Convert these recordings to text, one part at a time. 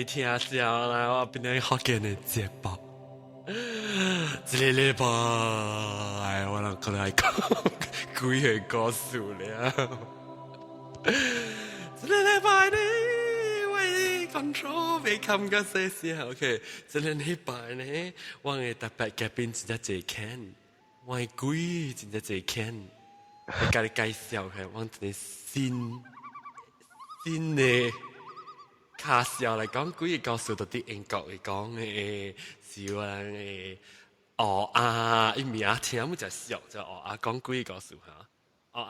你听笑啦，我变成福建的节目。一个礼拜，我人可能还讲几个故事了。一个礼拜呢，我讲错未冚個些時候 ，OK。一個禮拜呢，我嘅特別嘉賓真係最近，我嘅鬼真係最近。你介紹下，我哋新嘅卡笑嚟講，鬼嘅故事到啲英國嚟講嘅，是話嘅伊名聽唔就笑，就講鬼嘅故事嚇。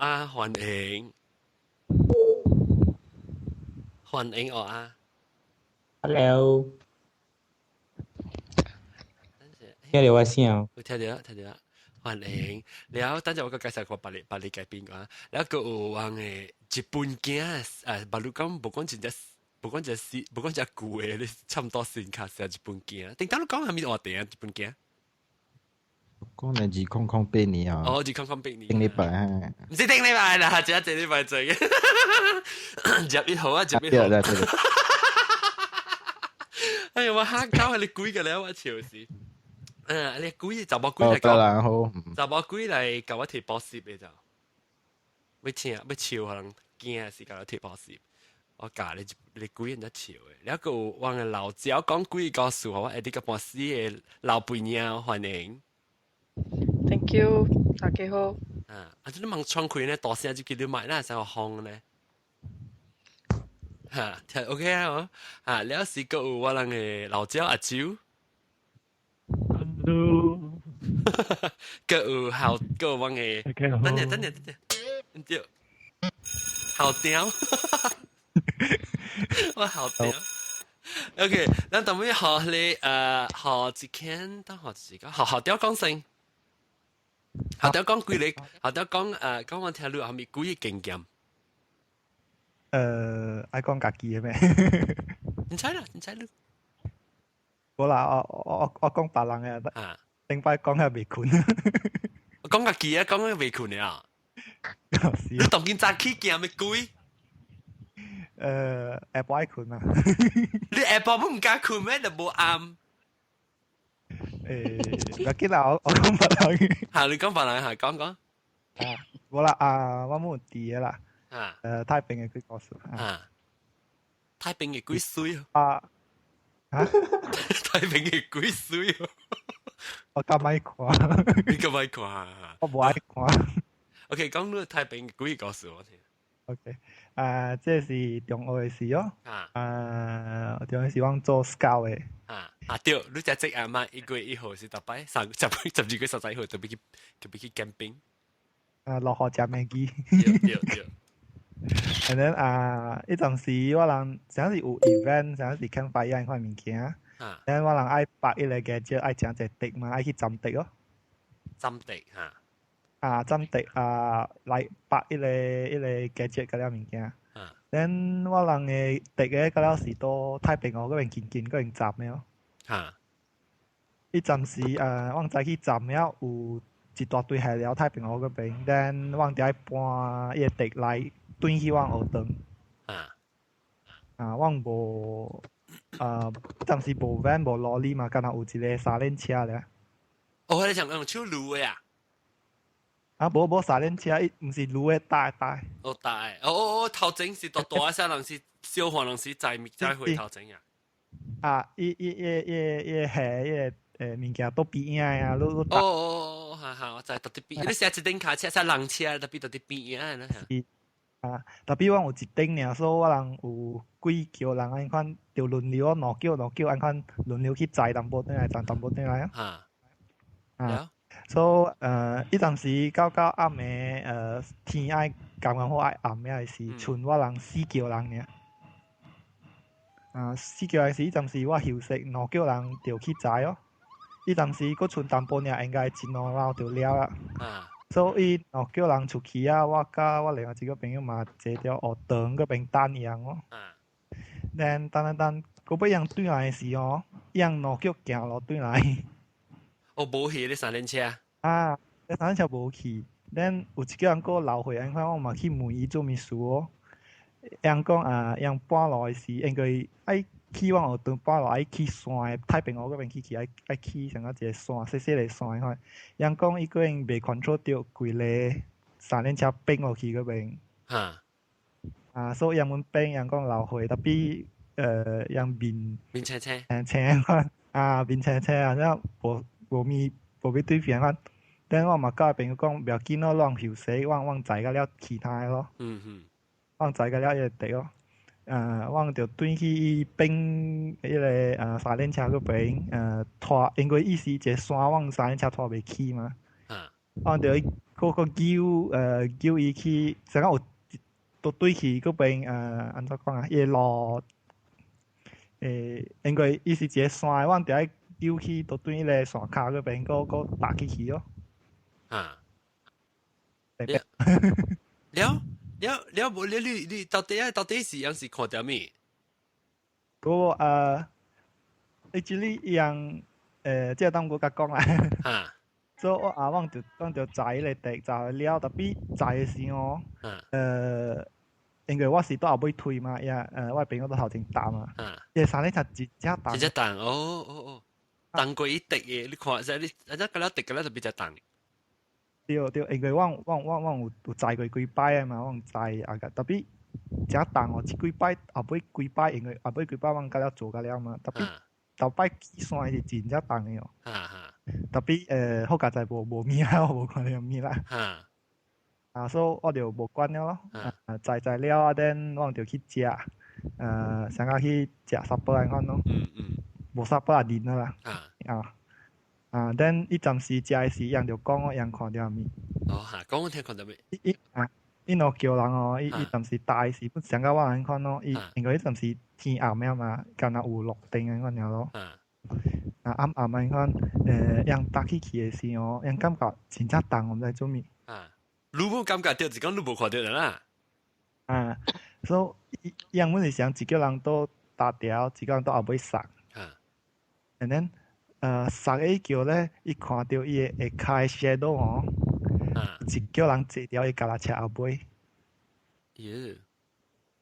歡迎Hello，聽到我聲？聽到。歡迎，然後等陣我個介紹個把你改變個，然後個有話嘅日本鏡巴魯講不講只古嘅，你差唔多先卡寫日本鏡。定當你講係咪話定日本鏡？講係200年啊！哦，200年。頂禮拜啊！唔是頂禮拜啦，只禮拜做嘅。入1號啊，入1號。哎呀，我嚇搞係你估嘅咧，我笑死。你鬼就冇鬼嚟講，就冇鬼嚟教我貼波攝嘅就，要笑可能驚是教我貼波攝，我教你鬼人得笑嘅，你一個話嘅老趙講鬼故事，我誒啲個波斯嘅老輩鳥歡迎 ，Thank you，大家好。即你問窗開呢，大聲就叫你買啦，成個烘咧，聽 OK 啊，你有時個有我人嘅老趙阿趙。個好個往嘅，等陣，好屌，我好屌。OK，咱等尾學你學一天，當學自己學屌講聲，學屌講幾嚟，學屌講我聽你後面幾經驗。愛講家己嘅咩？唔使啦。冇啦，我講別人嘅，頂擺講係未困。講家己啊，講係未困啊。你當見早起驚咩鬼？下晡愛困啊。你下晡唔敢困咩？就冇暗。唔緊啦，我講別人嘅。嚇，你講別人嚇，講。冇啦，我冇啲嘅啦。太平嘅鬼故事。太平嘅鬼水啊！太平嘅鬼水我咁愛看，你咁愛看？我唔愛看。OK， 講到太平嘅鬼故事我聽。OK，這是中學嘅事哦。中學時我做 scout 嘅。對，你只阿媽1月1號是特擺12月11號特別去 camping。落雨食咩機？對。And then 一陣時我人想是有 event，想是 campfire 嗰款物件。然後我人愛擺一個嘅，愛請隻笛嘛，愛去斬笛哦。斬笛嚇。斬笛來擺一個嘅嘅嗰啲物件。然後我人嘅笛嘅嗰啲是到太平河嗰邊見嗰邊斬嘅哦。一陣時我再去斬了有一大堆係了太平河嗰邊，然後我哋愛搬一個笛來。轉去往學堂，我無暫時無 van 無羅哩嘛，敢若有一個三輪車咧。哦，你想用手擼嘅啊？無三輪車，毋是擼嘅大。大。頭前是大小人是小漢人是在回頭前啊。伊係物件都邊啊，我知到啲邊，你寫一頂卡車，寫人車，特別到啲邊啊啦。特別我有一頂爾，所以我人有幾叫人按款就輪流兩叫按款輪流去載淡薄轉來，淡薄轉來啊。所以陣時到暗暝天愛剛剛好愛暗嘅時，剩我人4叫人爾。4叫人時，陣時我休息2叫人就去載哦。陣時佫剩淡薄爾應該1兩然後就了啦。所以叫人出去啊，我甲我另外一個朋友嘛坐咗學堂嗰邊等樣哦。然等，嗰邊樣轉來時哦，樣兩腳行落轉來。無去你三輪車。你三輪車無去，然有一個人個留回，因為我嘛去問伊做咩事哦。樣講樣搬落時，應該愛起往後段巴落愛起山，太平洋嗰邊起愛起成個一個山，細細個山看。人講伊個人未 control 到規個三輪車並落去嗰邊。所以人們並人講流血，特別人面車車看面車啊，然後無必對片看。但我嘛教邊個講唔要緊咯，讓後生往在個了其他咯。往在個了一個地咯。往就對去並迄個三輪車嗰邊拖，因為伊是一個山往三輪車拖袂起嘛。往就個叫伊去，成個有都對去嗰邊安怎講啊？伊路因為伊是一個山，往就愛叫去都對迄個山骹嗰邊個打起去咯。了無你到底是樣是看到咩？嗰個actually 樣即係當我甲講啦。所以我往就在嚟地就了，特別在嘅時候，因為我是都後尾推嘛，我邊個都頭前打嘛，因三輪車直接打。直接打哦，打過一滴嘅，你看，即係你個了滴個了就比較打。對，因為我有載過幾擺啊嘛，我載啊個，特別只打我幾擺，後尾幾擺，因為後尾幾擺我個了做個了嘛，特別頭擺起山是真正打嘅哦。特別好佳在無咪啦，我無看到咪啦。所以我就無管了咯。載了啊，等我就去食，想講去食supper安看咯。無supper也練啦。等伊暫時食嘅時，人就講我人看到咪。講我聽看到咪？伊若叫人哦，伊暫時大時，想講我安看咯。因為伊暫時天暗咩嘛，敢若有落定安看咯。暗安看，人搭起嘅時候，人感覺真正重，我唔知做咩。你冇感覺到，就講你冇看到人啦。所以人們是想一個人都打掉，一個人都後尾殺。and then 殺嘅叫咧，伊看到伊會開 shadow 哦，一個人坐掉伊架拉車後尾。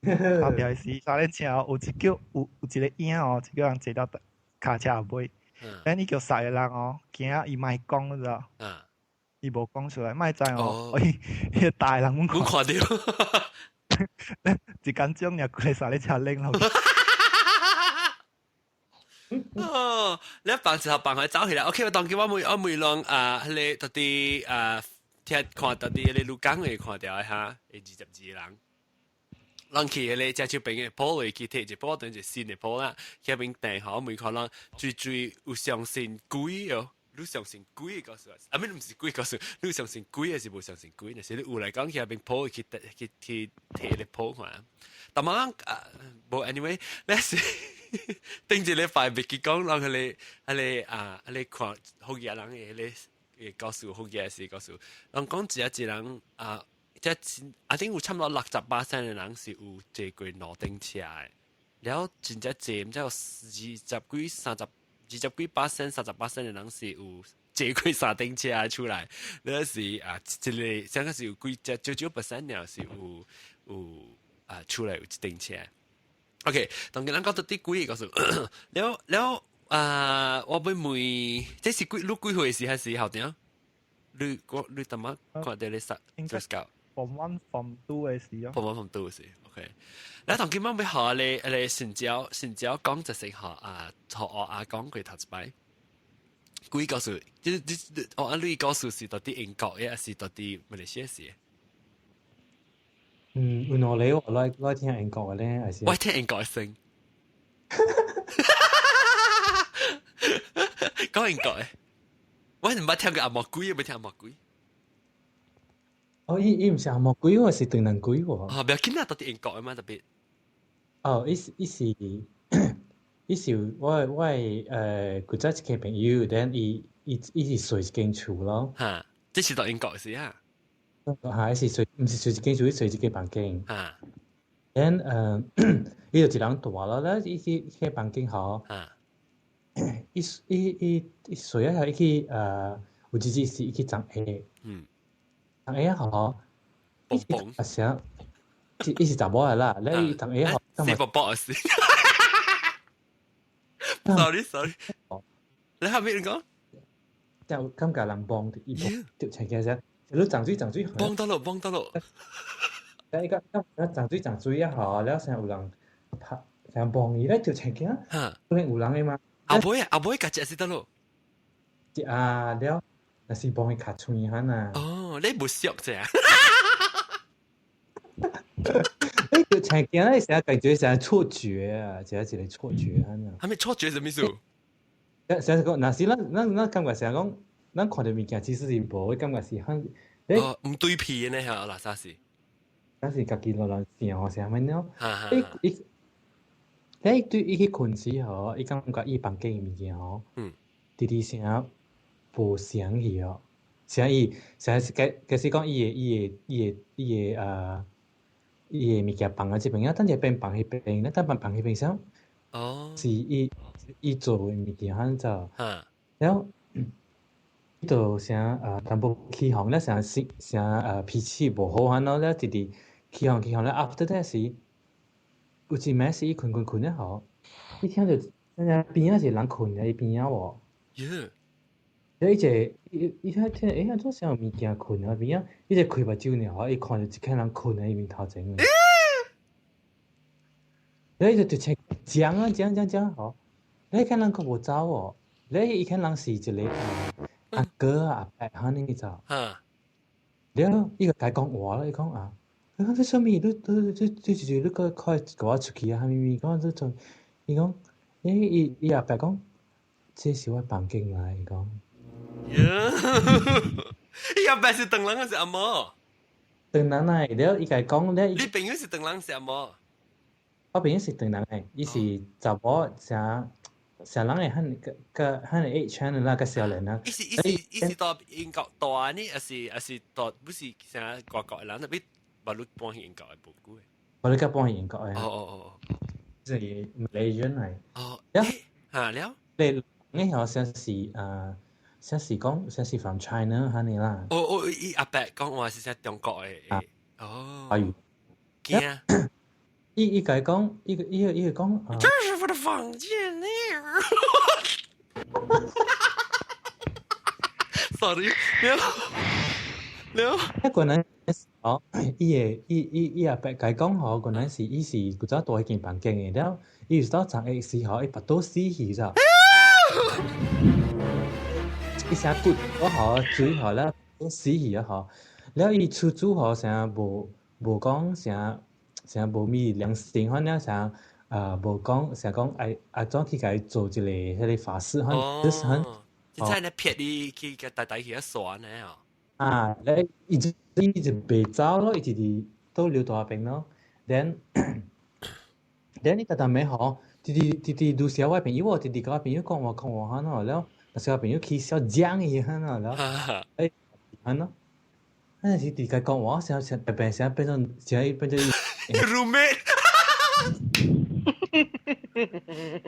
後邊是三輪車有一個影哦，一個人坐掉卡車後尾。等伊叫殺嘅人哦，驚伊咪講咗，伊無講出來，咪知哦，伊大人冇看到，一間鐘又佢殺你車拎落去。你辦時候辦佢走起來 ，OK， 我當叫我每讓你到啲聽看到啲你錄講嘅看到嘅嚇，22人。人去你隻手邊嘅鋪嚟去睇一鋪，等一新嘅鋪啦。佢邊訂好每個人最有相信鬼哦，你相信鬼嘅告訴我，啊咩唔是鬼告訴，你相信鬼還是冇相信鬼？但是你有嚟講佢邊鋪去睇你鋪看。但係冇 anyway， 那是頂住你快別結講，讓你看好嘢人嘅告訴好嘢事告訴，人講一人即係I think有差唔多60%嘅人是有坐過路頂車嘅，然後真正坐唔知有30%幾%嘅人是有坐過山頂車出來，你是一個想講是有幾9%了是有出來有一頂車。OK， 當然人講到啲鬼告訴，了我會問，這是你幾歲時還是後點？你點麼看到你實just搞？Form 1 Form 2嘅時咯。Form 1 Form 2嘅時 ，OK。你同佢媽咪學你先教講就成學我講佢頭一擺。鬼告訴，我你告訴是到底英國嘅，還是到底馬來西亞事？有哪裡我聽英國嘅咧，還是？我聽英國嘅聲。講英國嘅，我唔捌聽過阿莫鬼，未聽阿莫鬼。伊唔是阿莫鬼喎，是對人鬼喎。不要緊啊，到底英國嘅嘛特別。伊是我古早一個朋友，等伊是睡一間厝咯。這是到英國嘅事啊。是睡，唔是睡一間厝，睡一個房間。等伊就一人住咯，咧伊去房間吼。伊睡啊，伊去有一時伊去裝鞋。裝鞋吼，伊是查某個啦，咧伊裝鞋吼。死寶寶嘅事。sorry，你後面講，就感覺人幫伊條情嘅啫，你長水，幫得咯，但係個長水一下，แล้ว成有人拍成幫伊咧條情嘅，可能有人嘅嘛。阿妹夾隻是得咯。แล้ว那是幫伊卡穿伊ਹਨ啊。哦，你冇笑啫。呢條情嘅咧成日感覺成日錯覺啊，成日一個錯覺ਹਨ啊。係咪錯覺係咩意思？成日講，嗱是咱感覺成日講，咱看到物件其實是無，感覺是很，唔對皮呢嚇，嗱啥事？咱是家己落來想或啥物呢？伊對伊去困時吼，伊感覺伊房間物件吼，直成無聲去哦，成伊成是假使講伊嘅物件放喺這邊啊，等陣邊放迄邊，等放迄邊上，是伊做嘅物件很早，然後伊就成淡薄起哄咧，成脾氣無好很咯，咧直起哄咧 ，after that 時有一暝是伊困咧吼，伊聽到邊仔一個人困喺伊邊仔喎。伊聽做啥物件困啊？邊啊？伊就開目睭呢，吼，伊看到一個人困喺伊面頭前。伊就請講，吼，你看人個無走哦，你看人是一個阿哥阿伯喊你走。了，伊個甲講話啦，伊講啊，你講你啥物？你個快甲我出去啊！咪講你做，伊講，伊阿伯講，這是我房間來，伊講。伊阿伯是長人還是阿嬤？長人嚟，了伊甲講咧。你朋友是長人是阿嬤？我朋友是長人誒，伊是查某成人誒，很 age 啦，個少年啦。伊是到英國大呢，還是到不是成外國誒人，特別馬路搬去英國誒無久誒。馬路甲搬去英國誒。哦。即係 Malaysian 嚟。哦。了。你好像是像是講像是 from China 嚇你啦。伊阿伯講話是喺中國誒。哦。華語。驚。伊甲講，伊講。這是我的房間呢。Sorry，了。一個人哦，伊阿伯甲講吼，個人是伊是古早大一間房間嘅，了伊是到長嘅時候，伊拔刀死去咋。伊成骨我吼水吼了死去啊吼，了伊出租吼成無講成無咪良心，反正成無講成講愛怎去甲伊做一個迄個法事，就是很。即係你撇你去個大去一耍呢哦。咧伊就袂走咯，伊直都留大邊咯。then 你特咩吼？直ดู小我朋友喎，直甲我朋友講話嚇咯，了小朋友起小講伊嚇咯，了嚇咯。那是直甲講話，成變成 roommate，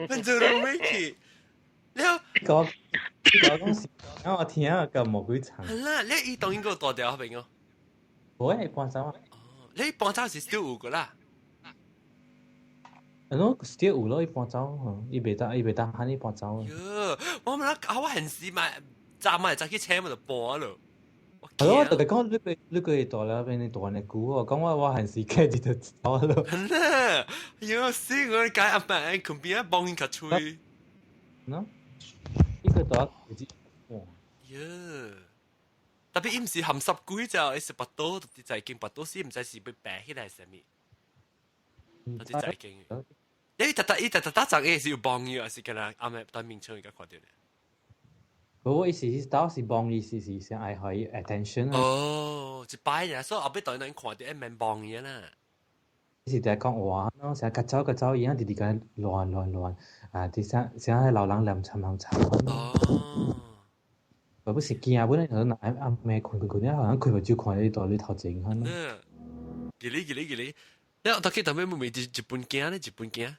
變成 roommate 去。了，講是，我聽啊個魔鬼場。係啦，你伊當應該大條朋友。我係搬走啊。哦，你搬走是 still 有個啦。喏，still 有咯，伊搬走，伊袂當喊你搬走。喲，我咪啦，我閒時咪站埋就去車咪就搬咯。係咯，特別講你個大啦，俾你大你估喎，講我閒時計就走咯。係啦，喲，死我解阿伯，佢邊一幫人夾吹。喏。呢個大唔知，喲，特別伊唔是含濕鬼就，伊是拔刀，就係經拔刀先，唔知是被白起來係咩？就係經。伊特打仗嘅是有幫伊，還是跟他阿妹對面窗而家看到咧？我意思是當時幫伊是想愛互伊 attention 啊。哦，一擺咧，所以後尾對人看到一面幫伊啦。是在講話咯，成日個走伊啊，直直個亂啊！啲成日老人黏沉。哦，我不是驚，本來就嗱阿妹困咧，好像開目睭看你到你頭前嚇咯。記你，你我大家頭尾冇日本驚咧，日本驚。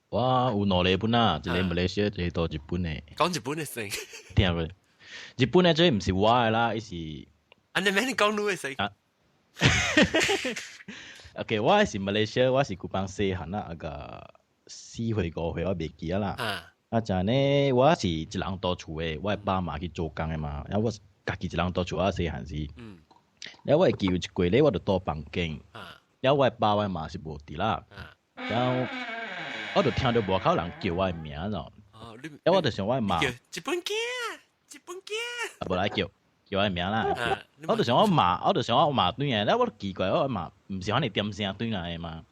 我有兩個本啊，一個馬來西亞，一個日本嘅。講日本嘅先。聽過？日本嘅最唔是我嘅啦，伊是。你咩？你講你嘅先。OK， 我是馬來西亞，我是古邦細漢啦，個4歲5歲我袂記啊啦。啊，就呢，我是一人獨厝誒，我爸媽去做工誒嘛，然後我家己一人獨厝啊，細漢時。然後我會記有一過咧，我就倒房間。然後我爸我媽是無佇啦。然後我就聽到外口人叫我誒名咯。然後我就想我媽。一本囝。啊，無來叫我誒名啦。我就想我媽對嘅，然後我都奇怪，我媽毋是反正點聲對來誒嘛。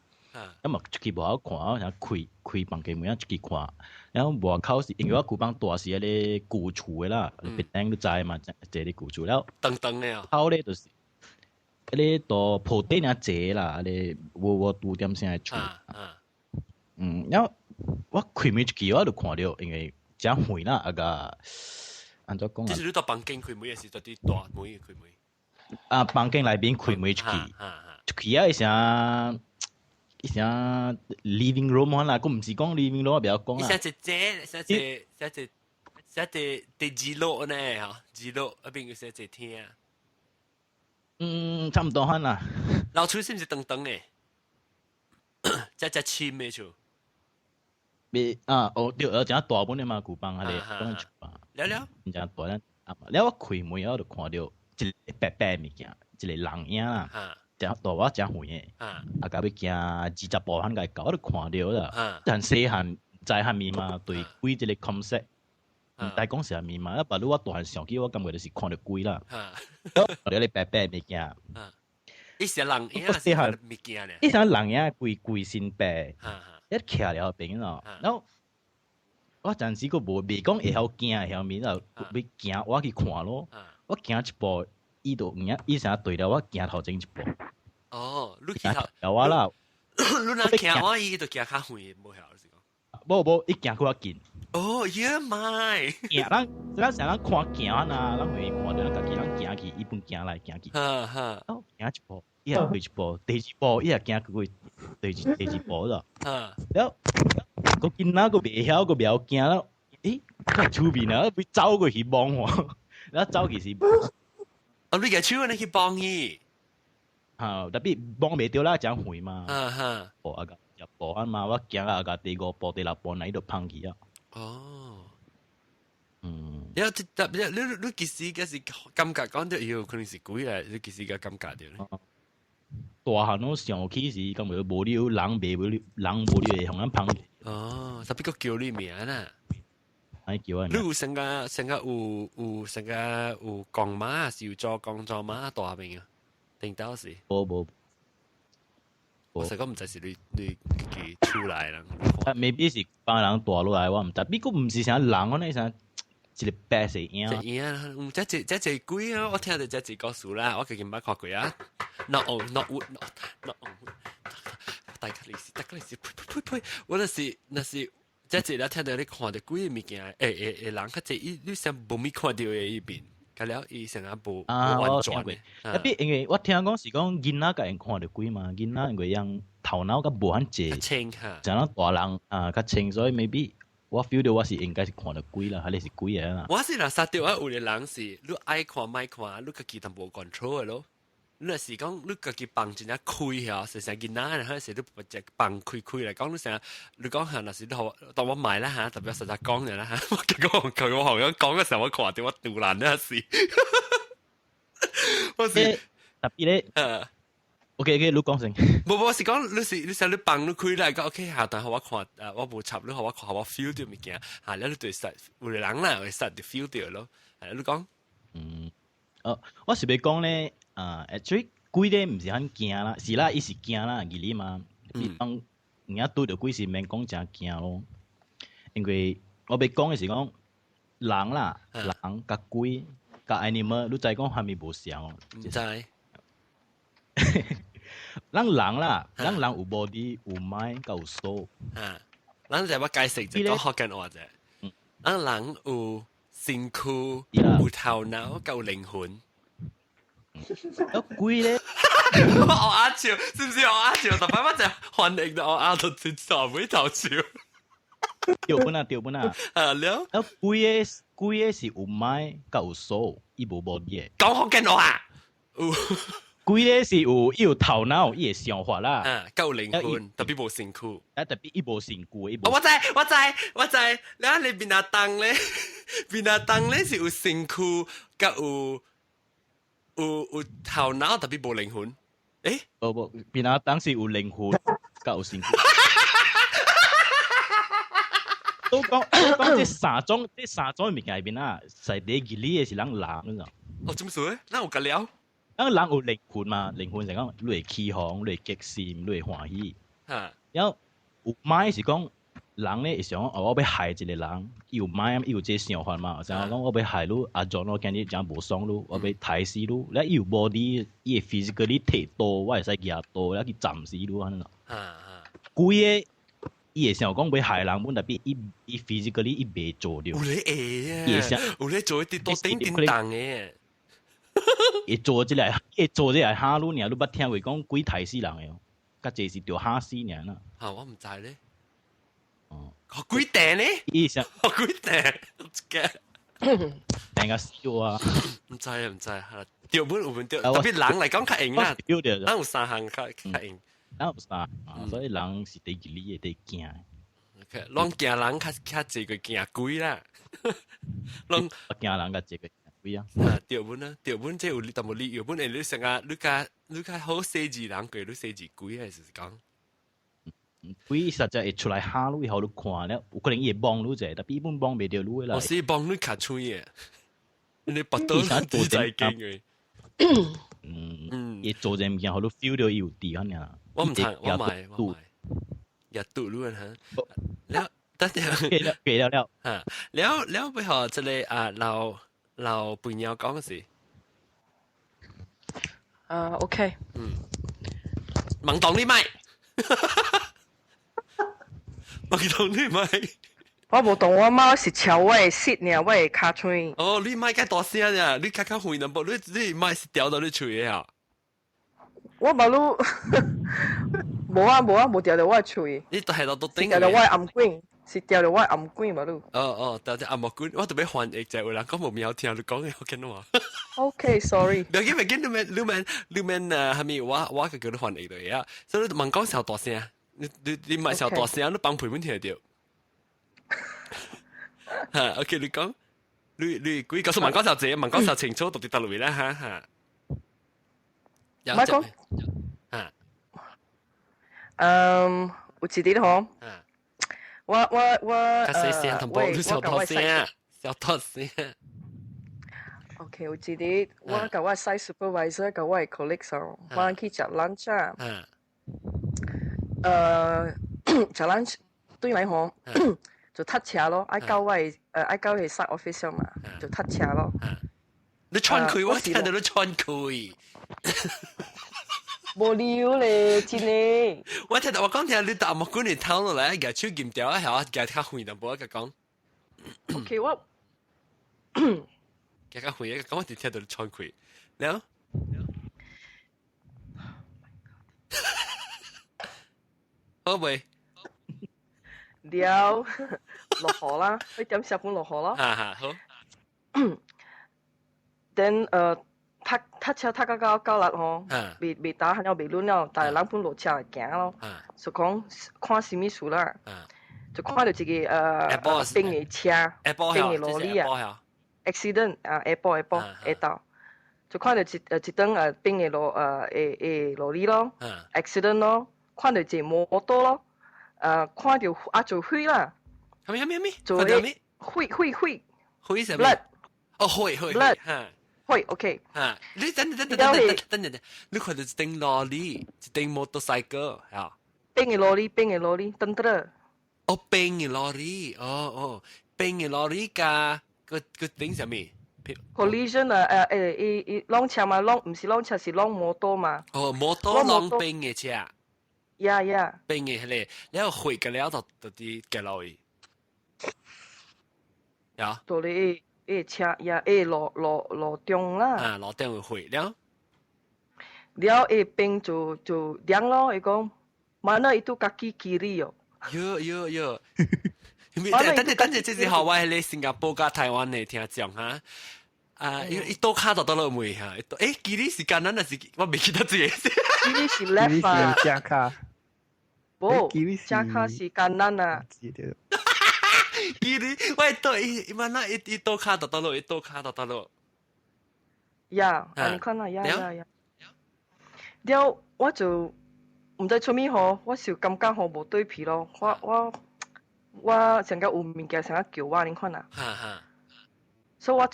咁嘛出去無好看，我想開房間門啊出去看。然後外口是因為我古房大是迄個舊厝誒啦，別頂都知嘛，即個舊厝了。等誒哦。後咧就是迄個都鋪底爾濟啦，迄個我拄點聲誒厝。然後我開門出去，我就看到，因為真遠啦，啊個安怎講啊？即是你到房間開門誒時，到啲大門開門。啊，房間內邊開門出去，出去啊一聲 living room 啦，佢唔是講 living room，不要講啦。寫隻字落呢嚇，字落嗰邊寫隻廳。差唔多啦。老厝是唔是等誒？只淺嘅厝。對，而且大本嘅嘛，古房嗰啲講出吧。了。唔正大咧，了我開門我就看到一個白白物件，一個人影啦。真大我真遠嘅，甲要行20步番個到，我都看到啦。但細漢知蝦米嘛，對鬼一個 concept， 唔知講啥物嘛。不如我大漢想起，我感覺就是看到鬼啦。看到你白白物件。伊是人影還是物件呢？伊像人影規身白，一徛了邊咯。然後我暫時個未講會曉驚會曉面，然後要行我去看咯。我行一步。伊就伊成對了，我行頭前一步。哦，你行頭我啦，你若行我伊就行較遠，無曉是講。無，伊行較近。哦，耶媽！行咱成日看行啊，咱會看到咱家己人行去，伊本行來行去。行一步，伊也退一步，第二步伊也行過第二步啦。然後個囡仔個袂曉個袂驚啦，較出面啊，要走過去望我，然後走去是。你個手你去幫伊，特別幫袂到啦，真遠嘛。步啊個入步啊嘛，我行啊個第5步、第6步，那伊就放棄啊。哦，然後你其實嗰時感覺講到以後可能是鬼啊，你其實個感覺到咧。大漢我上起時，咁咪無了人袂無人無了會向咱放棄。哦，特別個叫你名啦。你有成個有公媽是有做工作媽大名啊？定到是？無。我實講唔知是你出來啦。未必是幫人大落來，我唔知。不過唔是像人，我呢像一個白色影。影啊！這鬼啊！我聽到這故事啦，我自己捌看過啊。Not wood。大家利是，呸！我那是。即係咧，聽到你看到鬼嘅物件，人較濟，你想無咪看到嘅伊邊，咁了伊成日無完全嘅。特別因為我聽講是講囡仔個人看到鬼嘛，囡仔因為樣頭腦較無限濟，清嚇，像咱大人較清，所以 maybe 我 feel 到我是應該是看到鬼啦，還是鬼嘅啦。我是若殺掉有嘅人是，你愛看咪看，你家己都無 control 嘅咯。你若是講你家己放真正開嚇，成日囡仔，嗰時你只放開嚟講，你講下，若是你當我買啦嚇，特別實在講嘅啦嚇，我結果佢我後生講嘅時候，我看到我杜爛呢事，我是特別咧，OK，你講先。冇，我是講你想你放你開嚟講 OK 下，但係我看我冇插，你我看我 feel 到物件嚇，你對實有人啦，會實就 feel 到咯，係你講。我是要講咧。actually 鬼咧唔是很驚啦，是啦，伊是驚啦，而你嘛，當人家對到鬼是免講真驚咯，因為我要講嘅是講人啦，人甲鬼甲 animal， 你知講係咪無相哦？唔知。咱人啦，咱人有 body 有 mind 甲有 soul。咱就要解釋就講福建話啫。咱人有身軀，有頭腦，甲有靈魂。鬼咧，我阿笑，是唔是我阿笑？特別我就反應到我阿到直頭尾頭笑。掉本啊！了，鬼咧是有 mind 甲有 soul，伊無 body 嘅。講福建話，鬼咧是有头脑，伊会想法啦。夠靈魂，特別無身軀。特別伊無身軀，我知。然後你邊阿當咧是有身軀，甲有頭腦，特別無靈魂。誒？無，邊阿當是有靈魂，甲有身軀。都講這三種物件入邊啊，實際義理嘅是人，你知道？哦，點說？那有個了。人有靈魂嘛？靈魂就講你會起哄，你會激心，你會歡喜。然後有買是講人咧，會想我要害一個人，有買有這想法嘛？就講我要害你，阿 John 我今日講無爽你，我要害死你。咧有 body，伊會 physically 摕刀，我會使舉刀，咧去斬死你安尼。鬼個伊會想講要害人，本特別伊 physically 伊袂做着。有咧會啊！有咧做一啲多叮叮當嘅。會做這個嚇你，你捌聽過講鬼害死人嘅？甲這是着嚇死爾啦。我唔知咧。鬼定咧？伊想鬼定，定個笑啊！唔知，條本有本條，特別人嚟講較硬啦。咱有三項較硬。咱有三，所以人是第二理嘅，第驚。攏驚人較濟個驚鬼啦。攏驚人較濟個。條本即係有你淡薄你條本誒，你成日你較好寫字人過，你寫字鬼係是講。鬼實在會出來嚇你，後你看咧，有可能伊會幫你者，但係伊本幫袂着你啦。我是幫你卡吹嘅，你拔刀都在驚嘅。伊做陣物件，後你 feel 到伊有啲安尼。我唔知，我買，日度luôn hả？แล้ว等陣了嚇，แล้ว背後即係老朋友講嘅事。OK。問當你咪，問當你咪。我無當我貓是朝我的舌呢，我的骹喙。哦，你咪介大聲呀！你較遠淡薄，你咪是掉到你喙嘅啊！我冇路，無掉到我喙。你都係到都頂。掉到我暗管，是掉到我暗管冇路。掉到暗管，我特別翻譯就係人講無苗聽你講嘅福建話。OK，sorry。唔要緊，你們係咪我個叫你翻譯嚟啊？所以問講小大聲，你咪小大聲，你幫陪伴聽到。嚇 ，OK， 你講，你估告訴問講小姐，問講小清楚到底到落嚟啦嚇。唔係講。有一日吼，我細聲，同冇你小大聲，小大聲。OK，有一日我甲我 site supervisor 甲我 colleague 上，我去食 lunch 啊。食 lunch 對來吼，就搭車咯，愛到我site office 嘛，就搭車咯。你穿佢，我聽到你穿佢。無聊咧，真嘅。我聽到我講聽你大木管嚟偷落嚟，夾手劍掉一下，夾較遠淡薄，夾講。OK， 我夾較遠，講我哋聽到你穿佢，了。好未？了，落雨啦，你點十分落雨咯？好。then 搭車搭到9日吼，未打還有未輪了，但係人本落車嚟行咯，就講看什麼事啦，就看到一個冰嘅車，冰嘅羅里啊 ，accident 下到，就看到一檔冰嘅羅里咯 ，accident 咯，看到一摩托咯，看到做灰啦，咩？做灰什麼？哦，灰。會 OK。你等，你看到一頂羅里，一頂摩托車嚇。冰嘅羅里，等得。哦，冰嘅羅里，冰嘅羅里加個頂什麼 ？Collision 浪車嘛，唔是浪車，是浪摩托嘛。哦，摩托浪冰嘅車。呀。冰嘅咧，然後回嘅了就啲嘅落去。呀。到你。車呀，落中啦。落中會了。了冰就涼咯，伊講，mana itu kaki kiri 哦。有。等陣，這是學我喺新加坡加台灣嚟聽講哈。伊倒卡到落尾哈，記你是艱難還是我未記得自己？記你是 left 啊，正卡，冇，正卡是艱難啊。記你喂倒伊萬那伊倒卡到落，伊倒卡到落。呀，你看啦，呀。了，我就唔知做咩好，我就感覺好無對比咯。我成個有物件成個叫我，你看啦。所以我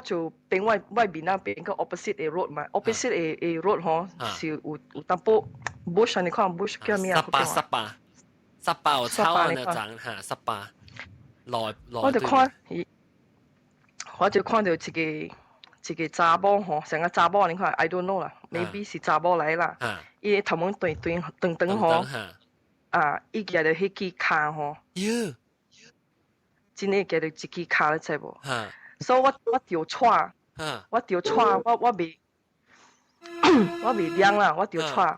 就邊外邊啊邊個 opposite 嘅 road 嘛 ，opposite 嘅 road 嗬是有淡薄 bush 你看 bush 叫咩啊？十八有草那張嚇18，我就看到一個查某嗬，成個查某你看 I don't know 啦 ，maybe 是查某嚟啦，伊頭毛斷嗬，伊夾到迄支卡嗬。真係記到自己卡咧，知無？所以我調錯，我未亮啦，我調錯。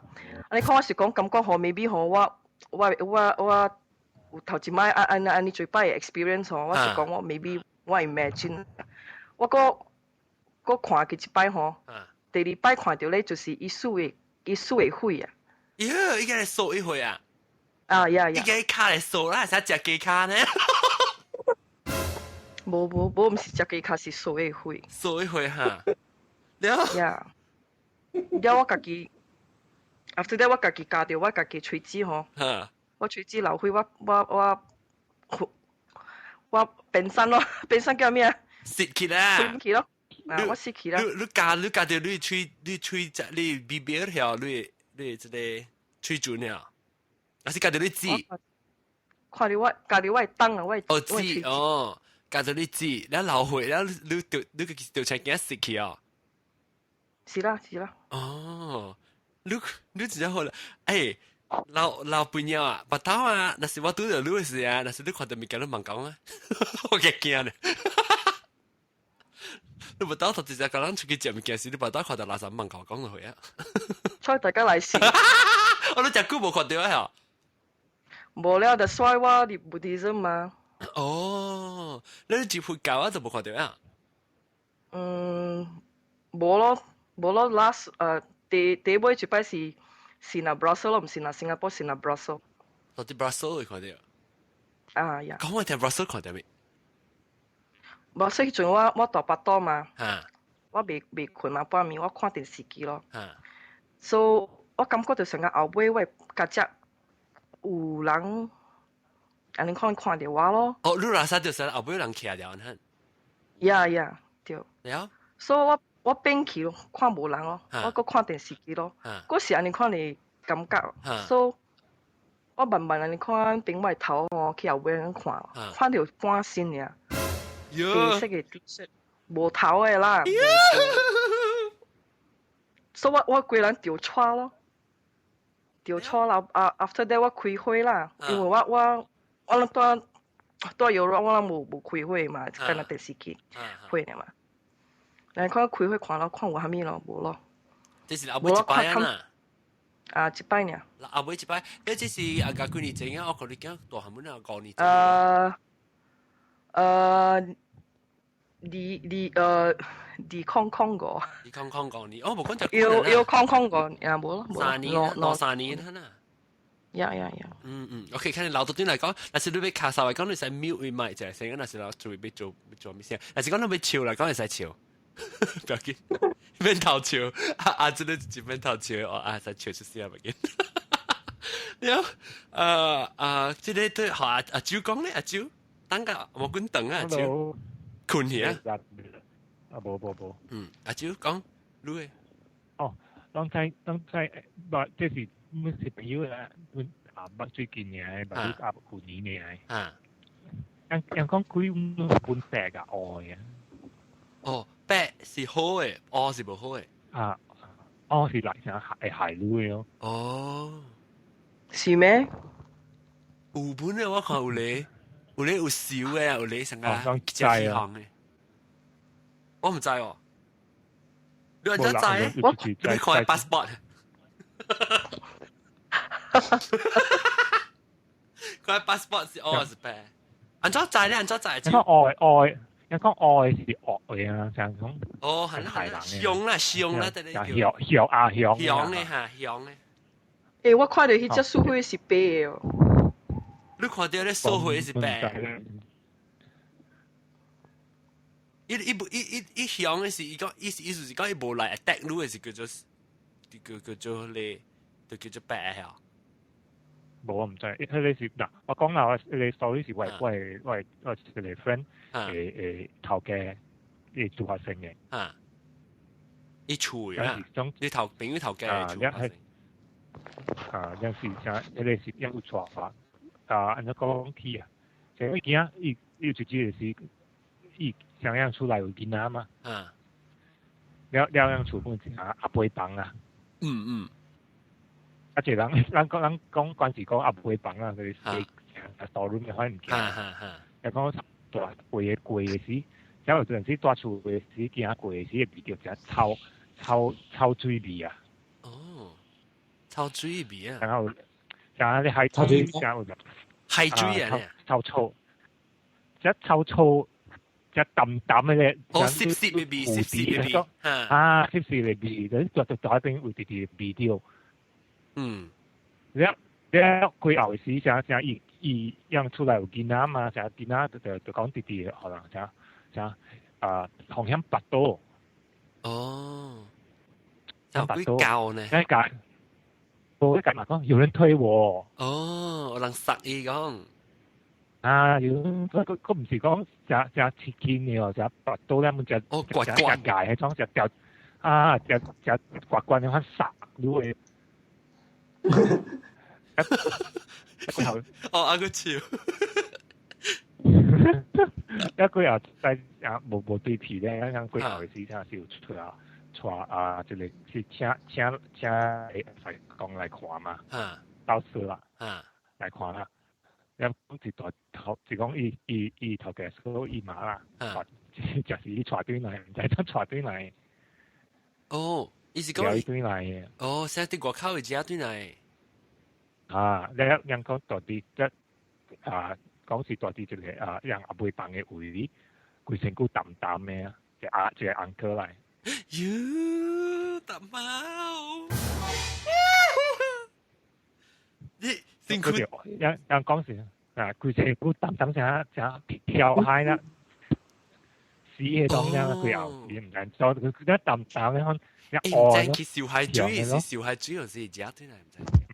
你看我是講感覺好 ，maybe 好，我有頭一擺安尼最擺嘅 experience 嗬，我是講我 maybe 我 imagine，我個看佢一擺嗬，第二擺看到咧就是伊輸嘅血啊！伊個嚟掃一回啊！伊個卡嚟掃啦，使食雞卡呢？無，唔是食雞卡，是掃嘅血。掃一回哈，了我家己 ，after that 我家己加掉我家己喙齒嗬，我喙齒流血，我變身咯，變身叫咩啊？泄氣啦，咯，我泄氣啦。你加掉你喙只你鼻邊條你即個喙唇啊，還是加掉你指？看到我加掉我燈啊，我指哦。加到你知，然後流血，然後你個條腸驚死去啊！是啦。哦，你真係好啦，老朋友啊，白頭啊，那是我拄到你嘅事啊，那是你看到物件都問講啊，我驚驚咧。你白頭就直接講咱出去食物件時，你白頭看到垃圾問講落去啊！所以大家來試。我都真久冇看到啊！無了，就衰我你不地震嘛。哦，你接血教啊，就冇看到啊？冇咯，last 第一尾一擺是那 Brussels 咯，唔是那新加坡，是那 Brussels。到底 Brussels 你看到？呀。講我聽 Brussels 看到未？Brussels 迄陣我大巴肚嘛，我未困嘛，半暝我看電視機咯。所以我感覺到成個後尾我家隻有人。安尼看到我咯。哦，你拉薩就是後尾人徛了，嚇。呀，對。了。所以我變去咯，看無人咯，我閣看電視機咯。嗰時安尼看你感覺，所以我慢慢安尼看邊外頭吼，去後尾安尼看，看到半身爾。白色嘅 T 恤，無頭嘅啦。所以我規人調錯咯，調錯啦。after that 我開火啦，因為我都有我冇開火嘛，跟那電視機火嘅嘛。但係看開火看有蝦米咯，無咯。這是後尾一擺啊！一擺呢？後尾一擺，你這是阿家幾年前啊？我講你講大漢文啊，5年前。你康過。你康過你，我冇講就。要康過，呀冇咯。3年啦。呀。OK，看你老多點嚟講，但是你要卡手嚟講，你使 mute 咪就係成日，但是老做要做咩先？但是講你要笑嚟講，你使笑，不要緊，免頭笑，真係直接免頭笑，使笑出聲咪緊。了，即係對學阿蕉講咧，阿蕉，等下冇管等啊，阿蕉，困去啊？冇。阿蕉講，你誒？哦，當在，即是。乜小朋友啊？乜最近嘅，乜啲阿半年嘅係。人講佢半石噶愛啊。哦，白是好嘅，愛是唔好嘅。愛是嚟成係海路嘅咯。哦，是咩？有本嘅我看有咧有少嘅，有咧成個真係啊。我唔知喎。你話真知？你看 passport。佢 passport 是白，按照仔咧，按照仔就。愛因講愛是惡嘅啊，就係講哦，係啦，香啦，香啦，得你香香嘅嚇，香嘅。誒，我看到迄隻樹花是白嘅哦。你看到咧樹花是白。一香嘅是伊講，意思是講伊無來 attack 你嘅是叫做咧，就叫做白嚇。冇啊，唔知。佢是嗱，我講啦，你 story 是我一個 friend 頭嘅，伊做學生嘅。啊！伊厝嘅啊，你朋友頭家嘅做學生。啊，有時就你是有錯法啊，按照講起啊，就因為驚伊直接是伊想樣出來有囡仔嘛。啊。了樣厝本啊，阿伯幫啊。嗯。啊，即係咱講關係講阿伯幫啊，佢哋story 咪可能唔驚。又講大貴嘅時，有陣時大厝嘅時見下貴嘅時，味道就臭水味啊。哦。臭水味啊！然後你海水海水啊！臭，臭，只淡嘅咧。哦，濕嘅味，濕嘅味。啊，濕嘅味，你就喺邊會直接味道。嗯。你佢後時成伊樣出來有囡仔嘛，成囡仔就講弟弟可能成紅香白刀。哦。有幾教呢？我一嘛講，有人推我。哦，有人殺伊講。啊，佢唔是講只切見嘅喎，只拔刀咧，咁只刮牙係裝只掉啊，只刮棍你看殺咗佢。哦，阿個笑。一個又在無對皮咧，一樣鬼頭嘅時間就出來。啊，這裡是請講來看嘛，到時啦，來看啦。一是代頭，是講伊頭嘅所伊馬啦，就是伊帶轉來，唔知點帶轉來。哦，伊是講伊轉來嘅。哦，成日喺外口嘅隻轉來。啊，你人講代啲即講是代啲就係人阿妹辦嘅會，佢成股淡淡嘅啊，隻uncle嚟。大貓，你辛苦。人講時啊，佢成股淡淡成跳嗨啦，死嘅當樣佢又你唔能做，佢一淡淡咧，一愛咯。佢小孩追是小孩追，還是隻對嚟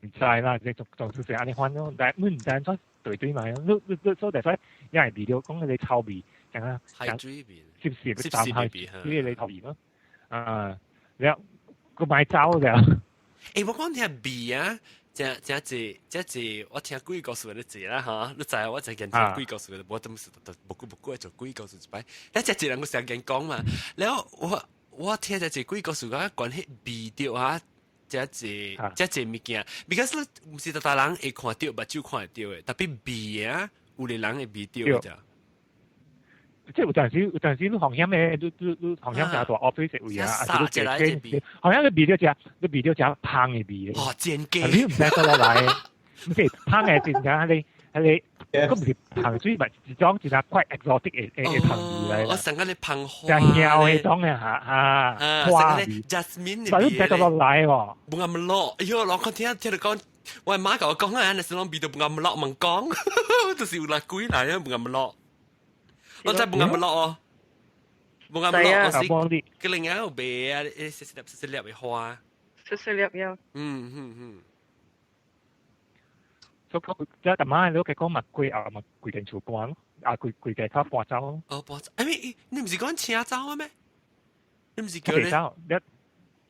唔知啦，你仲少少安尼翻咯，但係你唔知做對埋咯，你所以因為味道講你臭味，成啊，追味，攝時淡係呢啲你臭味咯。啊！了，佢買走了。誒，我講聽味啊，即我聽鬼故事你知啦嚇，你知我就見聽鬼故事，我都唔是冇做鬼故事一擺。但係人我成日講嘛，然後我聽隻鬼故事講關係味道啊，即物件 ，because 唔是大人會看到，目睭看得到嘅，特別味啊，有啲人會味到嘅。即係有陣時你紅香咩，你紅香就係話 office 會啊，紅香嘅味道只香嘅味。哦，煎雞。你唔使得落嚟，唔係香嘅點解？你咁唔係香水，咪係裝一個 quite exotic 嘅香味嚟。我成日你噴花。就香嘅種嘅花味。Jasmine 嘅味。唔使得落嚟喎。冇咁落，喲，我聽你講，我媽教我講啊，你是講味道冇咁落，問講，就是有嚟鬼嚟啊，冇咁落。我真係冇咁落哦，冇咁落，我是佢另外有味啊，細粒嘅花，細粒呀。所以即係大媽，你屋企講麥龜啊，麥龜定潮半咯，龜嘅卡半洲咯。哦，半洲，你唔是講青洲咩？你唔是叫你？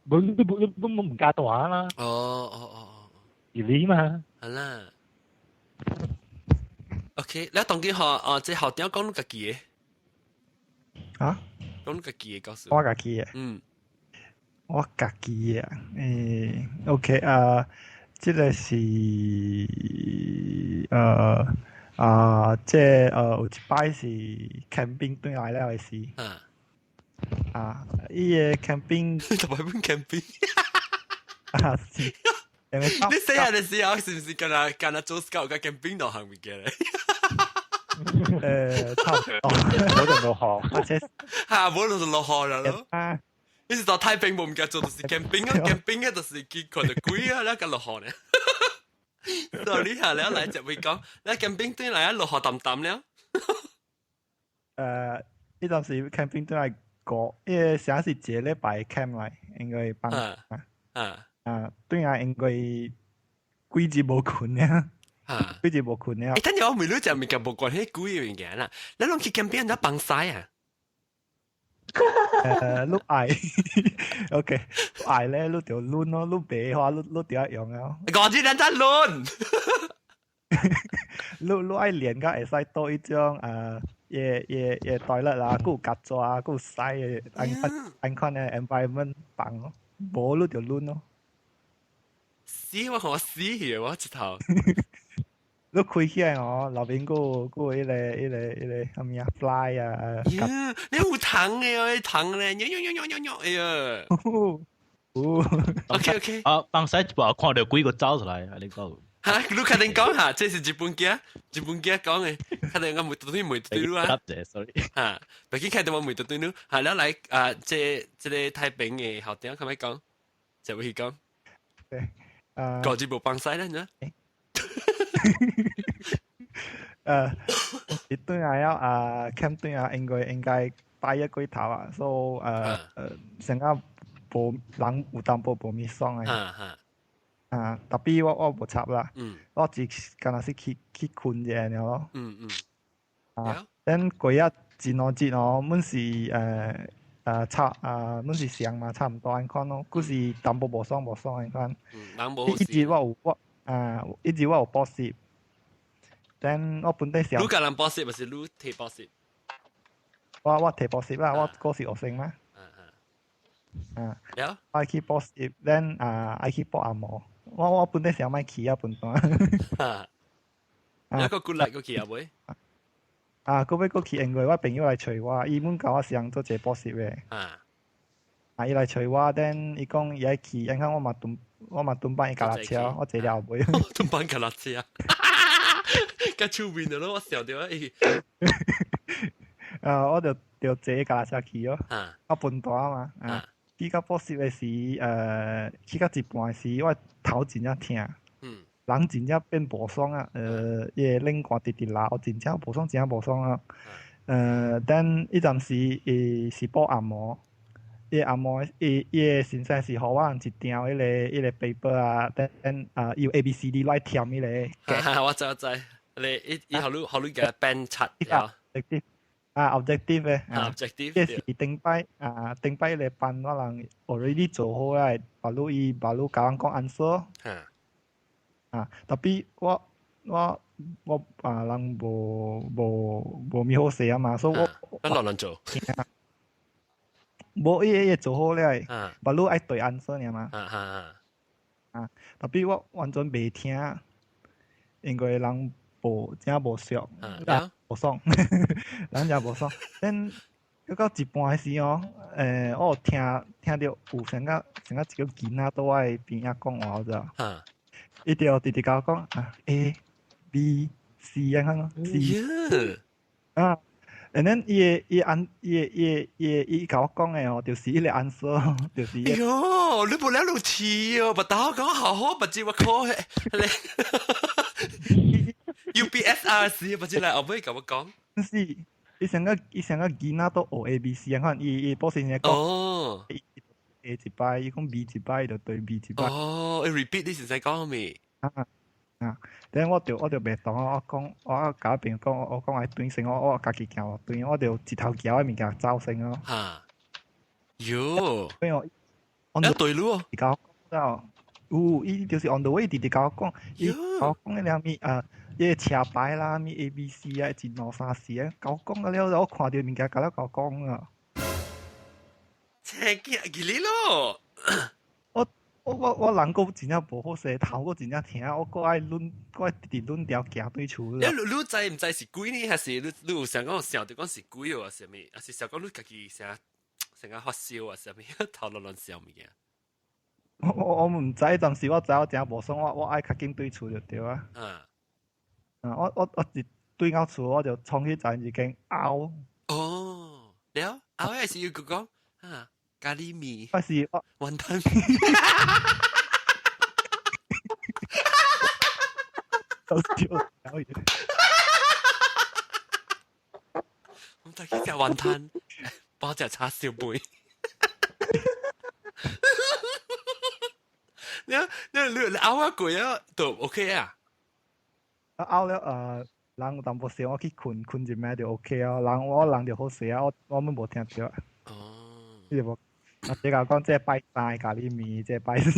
冇唔加大啦。哦，而你嘛？係啦。OK，你當佢學即係學點講你自己嘅？啊？講你自己嘅告訴我自己嘅。我自己嘅，OK 即係是即係有一擺是 camping 對來咧，是伊個 camping，同埋邊 camping？是。你細下嘅時候是唔是跟做 scout 嘅 camping 度行唔嘅咧？差唔多，冇就落雨，或者冇就落雨啦咯。你是到太平冇唔記得做，就是 camping 啊，camping 啊，就是見看到鬼啊，แล้วก็落雨咧。到你下แล้ว嚟就會講，你 camping 對嚟啊落雨淡淡了。呢陣時 camping 都係個，因為上次節禮拜 camp 嚟，應該幫對啊，應該幾日冇困咧。幾日冇困咧。但係我未รู้จักมีกับบุคคลให้กูอย่างเงี้ยนะแล้วลองคิดแคมเปญแล้วปังไซอ่ะ碌矮 ，OK， 碌矮咧，碌條攣咯，碌白嘅話，碌點樣用啊？我知人真攣，碌矮連個會使多一種嘢袋啦啦，嗰個夾咗啊，嗰個細嘅安康嘅 environment 棒咯，冇碌條攣咯。死我死嘅我直頭。你開起來哦，後邊嗰個一個乜嘢 fly 啊，你好疼嘅哦，疼咧，哎呀，OK， 啊，放曬把看到幾個走出來，你講嚇，你確定講下，這是日本嘅講嘅，確定我每對每對路啊，sorry， 嚇，畢竟睇到我每對路，係啦嚟啊，這個太平嘅校長，係咪講？就會講，個字冇放曬咧，呢？一對啊camp 對啊，應該帶一個頭啊，所以成個無人有淡薄無咪爽嘅。特別我無插啦，我只干那是去困啫咯。等嗰一節哦，滿是滿是上嘛，差唔多安看咯，嗰是淡薄無爽安看。一節一節我有補習。但我本地上，你個人補習還是你提補習？我提補習啦，我嗰時學生嘛。我去補習，then我去補按摩。我本地上咪去啊，本段。一個過嚟個去啊未？嗰尾個去應該我朋友來找我，伊問教我想做這補習嘅。伊來找我，then伊講伊愛去，因為我嘛蹲班伊腳踏車，我坐了未？蹲班腳踏車。咁出面咯，我笑掉我就坐腳踏車去咯，我笨蛋嘛，去到補習嘅時，去到一半時，我頭真正痛，人真正變無爽啊，伊冷汗直直流，真正無爽，真正無爽啊。等一陣時，是補按摩，伊按摩，伊先生是互我一條迄個 paper 啊，等有 ABCD 來填迄個。我知。你後你嘅 band 七有 objective 嘅，objective 即係頂擺嚟辦我人 already 做好啦，把路教人講 answer，特別我人無咪好勢啊嘛，所以我亂做，冇嘢做好咧，把路愛對 answer 呢嘛，特別我完全未聽，應該人。真無熟，無爽，人真無爽。等嗰個一半時哦，我聽到有成個一個囡仔喺我邊仔講話咋，伊就直直甲我講A B C 咁樣，C and then 伊甲我講嘅哦，就是伊個 answer，就是。哎喲，你無了路似哦，不打我講好，不知我 call UPSRC 不知嚟，後尾甲我講。是，伊成個囡仔都學 ABC，可能伊補習先講。A 一擺，伊講 B 一擺就對 B 一擺。你 repeat 你先使講咩？等我就袂當，我甲我朋友講，我講係斷線，我家己行斷，我就一頭橋嘅物件走線咯。喲，我對路哦。伊甲我講伊就是 on the way，直直甲我講，伊甲我講嗰啲伊車牌啦，咪 ABC 啊，一兩三四啊，甲我講個了，我看到物件，甲我講啊。切記你咯！我人個真正無好勢，頭個真正疼，我個愛攆，我愛直直攆條行對厝啦。你知唔知是鬼呢？還是你有想講笑就講是鬼啊？是咩？還是想講你家己成日發燒啊？是咩？頭亂笑物件。我唔知，當時我知我真無爽，我愛較緊對厝就對啊。我對我厝我就衝去找一間拗。哦，了，拗係是要講啊，咖喱麵，還是雲吞。都笑小嘢。我哋去食雲吞，包隻叉燒杯。你拗一句啊，都 OK 啊。拗了人有淡薄時我去困一暝就 OK 啊，人就好勢啊，我們無聽到。哦。你無？我只講這拜三咖喱麵，這拜四。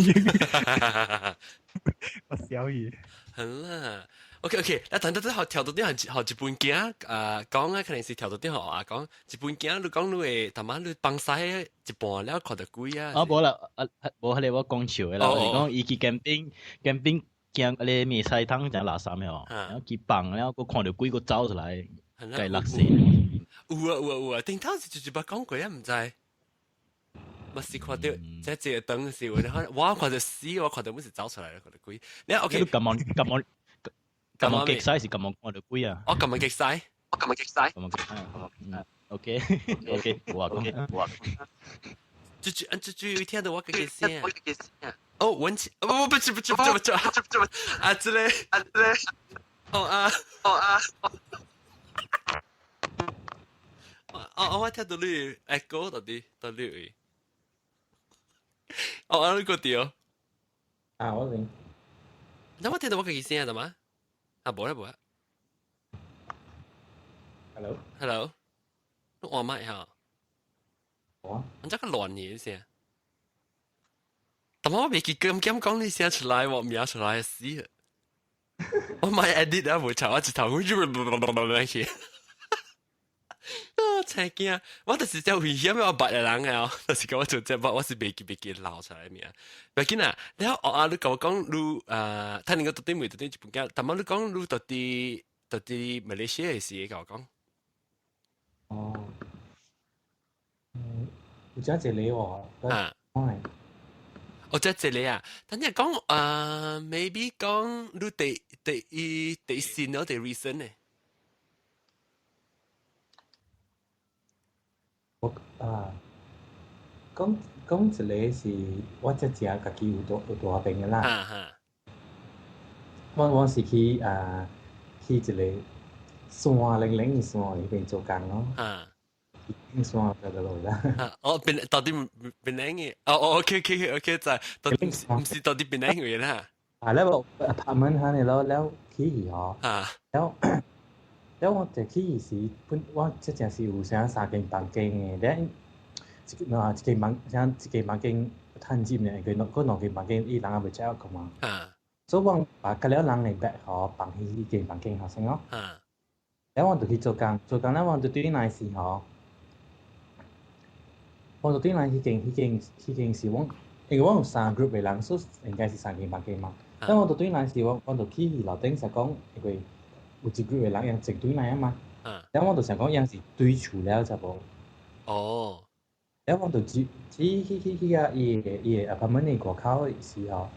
我小語。好啦。OK， 那等跳到啲學一本經講啊，肯定是跳到啲學啊，講一本經，你講你會頭晚你放曬一半了，看到鬼啊！無啦，無迄個我講笑嘅啦，你講伊去camping 驚你麵西湯就垃圾咩哦，然後佢放了，佢看到鬼佢走出來，計垃圾。有啊，頂頭就把講過啊，唔知。我是看到這隻燈時，我看到死，我看到冇是走出來了，看到鬼。你 OK？咁我極曬是咁我看到鬼啊！我咁極曬。OK，我講。就聽到我嘅聲。哦，文琪，不啊，之類，我聽到你 echo 到底，你個調，我明，那我聽到我嘅聲係嘛？冇啦。Hello，我換麥嚇，我真係亂嘢先。但我未記咁講你寫出來，我描出來死啊！我買 edit 啊，冇錯，我一頭好似去。真驚！我就是只危險我白嘅人嘅，就是講我做只白，我是未記鬧出來面。唔緊啊，然後你同我講你睇你個到底未到底一本間，但係你講你到底馬來西亞嘅事嘅，我講。有只一你喎，我即係你啊！等陣講maybe 講你第先咯，第 reason 呢？講一個是我只家己有大病嘅啦。我是去一個山零零嘅山裏邊做工咯。山就落啦。到底邊嘅？OK，就係到底唔是到底邊嘅啦？แล้วapartment 嚇你แล้วขี้เหรอแล้ว我จะขี้สิว่าจะ是有啥三間房間嘅，แล้ว一間房間攤佔嘅，佢兩間房間伊人也未 check 㗎嘛。所以我把嗰兩人嚟 back 嗬，放喺呢間房間學生咯。แล้ว我就去做工แล้ว我就對那時嗬。我就對那迄間是我，因為我有三 group 嘅人，所以應該是三間房間嘛。咁我就對那時我就去樓頂實講，因為有一 group 嘅人樣正對那啊嘛。咁我就想講樣是對厝了就無。哦。咁我就去個伊個 apartment 嘅外口時候，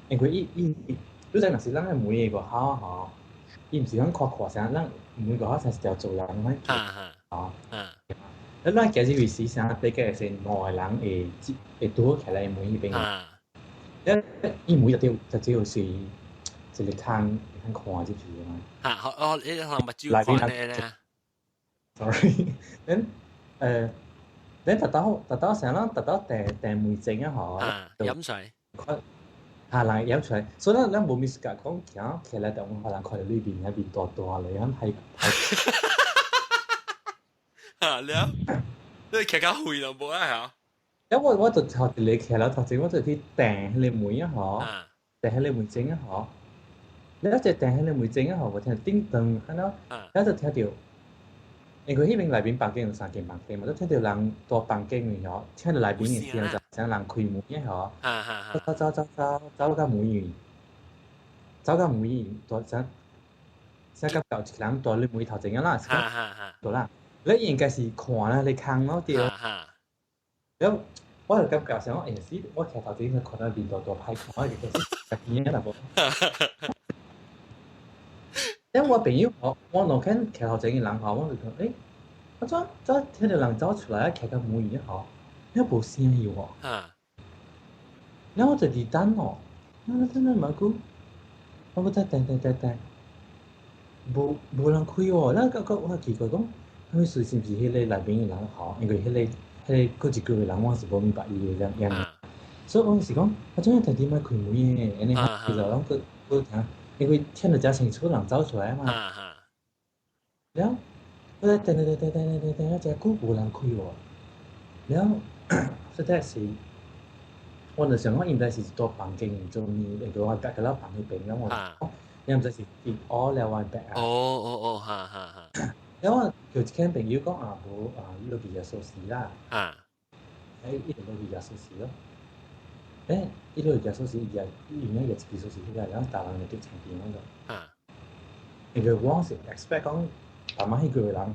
因為伊你知若是咱嘅門嘅外口嗬，伊唔是講闊成，咱門外口成是條走廊咁樣。แล้วเราแกจะวิธีสร้างแต่แกเส้นหน่อยหลังตัวแค่ไรมือเป็นแล้วอีมือจะเจียวสิจะเลือกทางขวาที่ผิวมั้ยทางบัดจิ้วขวาเนี่ยนะ sorry แล้วตัดเสร็จแล้วตัดแต่มือเจงอ่ะหรอ飲水หลัง飲水所以แล้ว冇มีสกัดของแค่ไรแต่ว่าหลังคอยรีบินบินตัวเลยงั้นให้แล้ว你騎架回就冇啊嚇？因為我就學你騎樓頭先，我就去訂你每一行，訂你每整一行，你一直訂你每整一行，我聽叮當，係咯，然後就聽到，因為呢邊裏邊房間有三間房間嘛，都聽到人多房間嘅嗬，聽到裏邊嘅聲就想人開門一嗬，走到門員，多想急救一人多你門頭整啦，多啦。แล้ว應該是看啦，你看咯對。แล้ว我就感覺想講，時我騎頭前就看到邊度多歹看，我就覺得特別啦噃。但我朋友我老看騎頭前嘅人我就講，我再聽到人走出來，騎個母語你冇聲嘅喎。然後我就喺等我真係問佢，我覺得等，冇人開喎。然後我奇怪講，係咪是唔是迄個內邊嘅人因為嗰一句嘅人我是冇明白伊嘅樣。所以我是講，我真係睇點解開母語嘅，你其實我聽，因為聽到真清楚人走出來嘛。然後我在等，只股冇人開喎。然後實在是，我就想講應該是多房間做呢，因為我隔咗房去邊，然後我因為就是跌我了我白哈。然後有一間朋友講冇呢邊嘅數字啦。呢度邊嘅數字咯。呢度嘅數字而原來有幾數字嘅，然後大人就叫長邊嗰個。因為我是 expect 講。大媽迄個人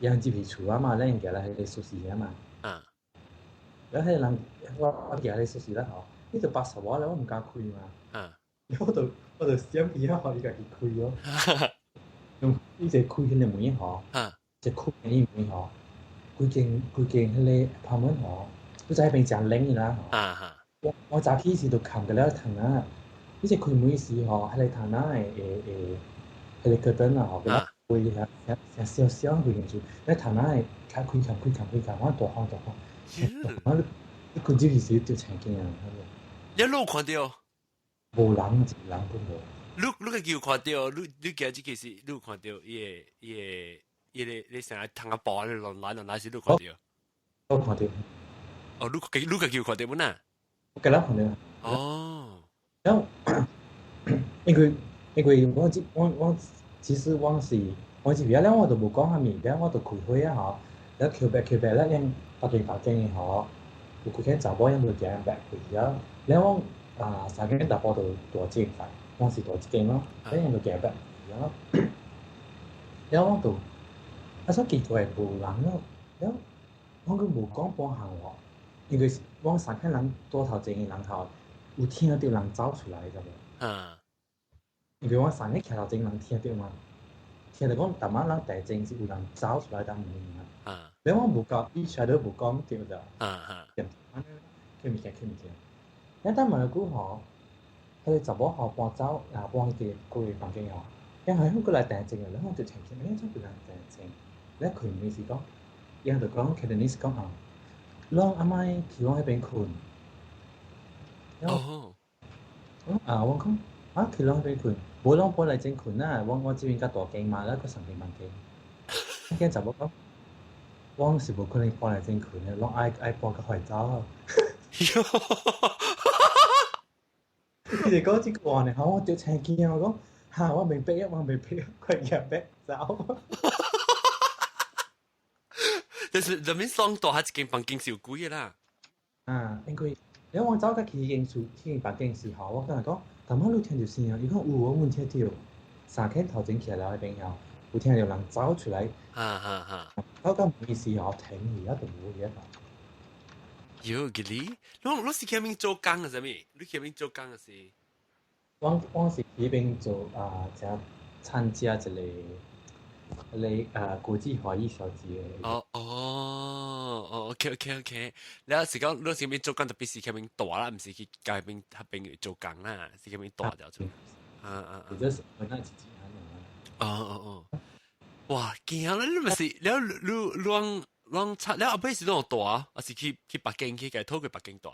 人接皮厝嘛，咱行來迄個數字嘛。然後迄個人我行迄個數字啦伊就80我咧，我唔敢開嘛。我就閃伊伊家己開咯。用伊就開迄個門就開迄個門規間迄個旁門都在迄邊真冷啦。我早起時就看個了窗啊，伊就開門時迄個窗啊迄個curtain啊會小小佢樣子，你頭仔開我大行，我你佢只是就長見啊，你路看到？無人一個人都無。你個叫看到，你今日其實你看到你成日通個包你亂來時你看到？我看到。你個叫看到冇呐？我今日看到。然後因為我其實我這邊咧我就冇講下面，然後我就開會啊然後翹白咧，因北京有幾間查某因就行白去啊，然後三間查某就大間曬，我是大一間咯，因就行白去啊，然後我就所奇怪無人咯，然後我佢冇講半項喎，因為我三間人多頭前嘅人有聽到人走出來㗎。因為我三個騎頭前人聽到嘛，聽到講大媽人大正是有人走出來當門啊。然後我冇講，以前都冇講對唔對？佢唔見。然後等問句佢查某搬走搬去個房間然後佢過來大正然後就澄清，做個人大正，然後佢唔是講，然後就講佢哋呢是講攏阿媽去我迄邊困。我講去攏迄邊困。冇攏搬來正困啊！我這邊較大間嘛，個上間房間。間查某講，我是無可能搬來正困嘅，攏愛搬個快走。佢哋講這個話呢，我就青見我講我未逼，快入逼走。但是入面雙大一間房間是有貴嘅啦。因為然後我走到去間房間時候，我跟佢講。大媽你聽到聲啊！伊講我冇聽到，三間頭前徛了迄邊有聽到人走出來。走到門時候停而家就冇嘢啦。喲，佢你是去邊做工嘅，係咪？你去邊做工嘅是？我是去邊做只參加一個國際華語小節。OK。你是講你是邊做工特別是去邊大啦，唔是去街邊做工啦，是去邊大條做。就是我那幾哇，驚啦！你咪是你亂拆，你後尾是攞大，還是去北京去解偷去北京大？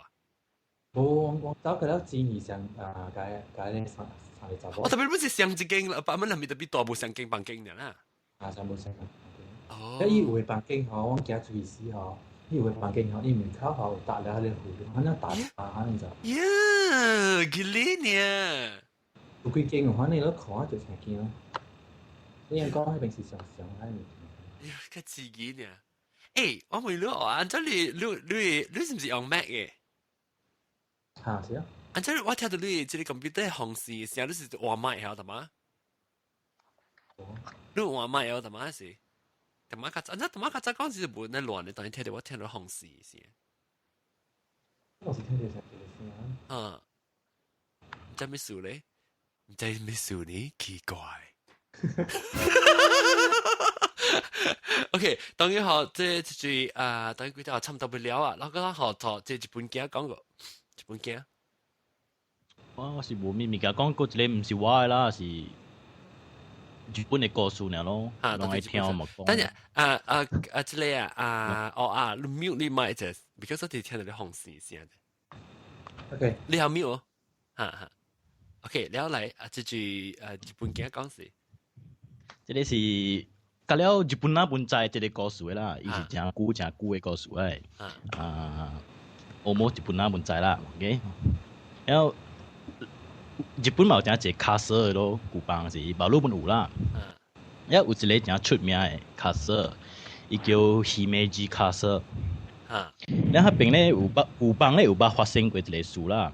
我走佢了前以上解咧上嚟找我。特別不是上一間啦，把門係咪特別大部上間房間啦？上冇上間。伊有嘅房間我行出去時伊有嘅房間伊門口有搭了迄個戶，可能搭你知道？幾靚呢？有幾間反正你看就成見咯。你講迄邊是上喺面。較刺激呢？我問你按照你是唔是用 Mac 嘅？是啊。按照我聽到你這個 computer 紅線，成日都是換麥曉得嗎？你換麥曉得嗎？是？大媽較早講是冇那亂的，當然聽到我聽到紅線先。我是聽到成個聲。唔知咩事咧？唔知咩事呢？奇怪。OK， 當然好，這句當然幾條差唔多不了啊。然後好頭，這日本鏡講過，日本鏡。我是無咪甲講過一個唔是我啦，是日本嘅故事呢咯。啊，都係聽我冇講。等陣這個你 mute 你麥啫 ，because 我哋聽到你紅線先。OK， 你有 mute 哦？哈。OK， แล้ว嚟這句日本鏡講事。這個是。甲了日本本在這個故事啦，伊是真久嘅故事誒。almost 日本本在啦 ，OK。然後日本嘛有真一個卡車咯，古邦是馬路本有啦。然後有一個真出名嘅卡車，伊叫姫路卡車。然後迄邊咧有邦咧有捌發生過一個事啦。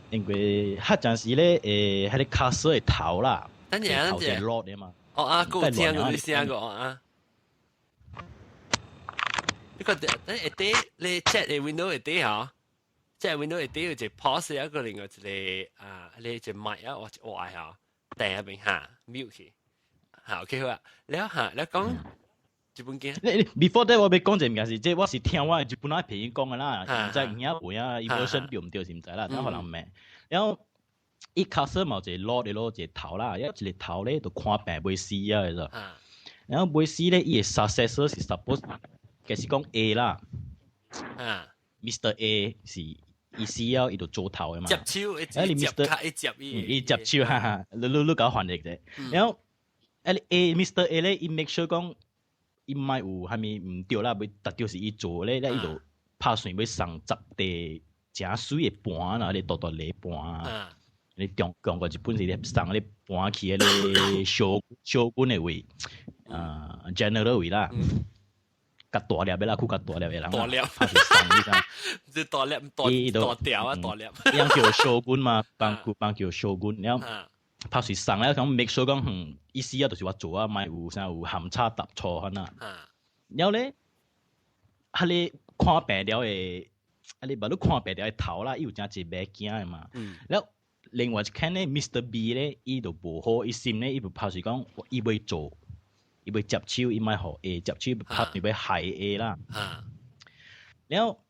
因為迄陣時咧迄個卡車嘅頭啦，頭係落嘅嘛。我聽過你聲過啊！你覺得你 chat 嘅 window 係啲嚇，chat window 係啲有隻 pause 一個另外一個你隻麥啊，我壞嚇，第一邊嚇 mute 佢嚇 OK 好啊！你講日本鏡。Before that 我要講一件事，即係我是聽我日本朋友講嘅啦，唔知影會啊 emotion 對唔對是唔知啦，但可能唔係。然後伊卡車嘛有一個落的咯，一個頭啦，然後一個頭咧就看病未死啊，係咯。然後未死咧，伊個 successor 是 suppose 其實講 A 啦，Mr. A 是伊死了，伊就做頭嘅嘛。接手，你 Mr. 伊接手，哈哈，你搞翻譯啫。然後Mr. A 咧，伊 make sure 講伊唔係有係咪唔對啦，要達到是伊做咧，咧伊就拍算要送10地正水嘅盤啊，你大泥盤。你講過日本是咧送咧搬去咧小軍嘅位，general 位啦，較大粒嘅啦，較大粒嘅啦，大粒，拍是送呢張，即大粒大條啊，大粒，樣叫小軍嘛，幫叫小軍，然後拍是送咧，咁 make sure 講意思啊，就是我做啊，咪有啥有含差搭錯翻啦，然後咧，係你看病了嘅，你唔係你看病了嘅頭啦，伊有真一個驚嘅嘛，然後。另外一間咧 ，Mr. B 咧，伊就無好，伊心咧，伊就拍是講，伊要做，伊要接手，伊咪學 A 接手，拍是要害 A 啦。然後，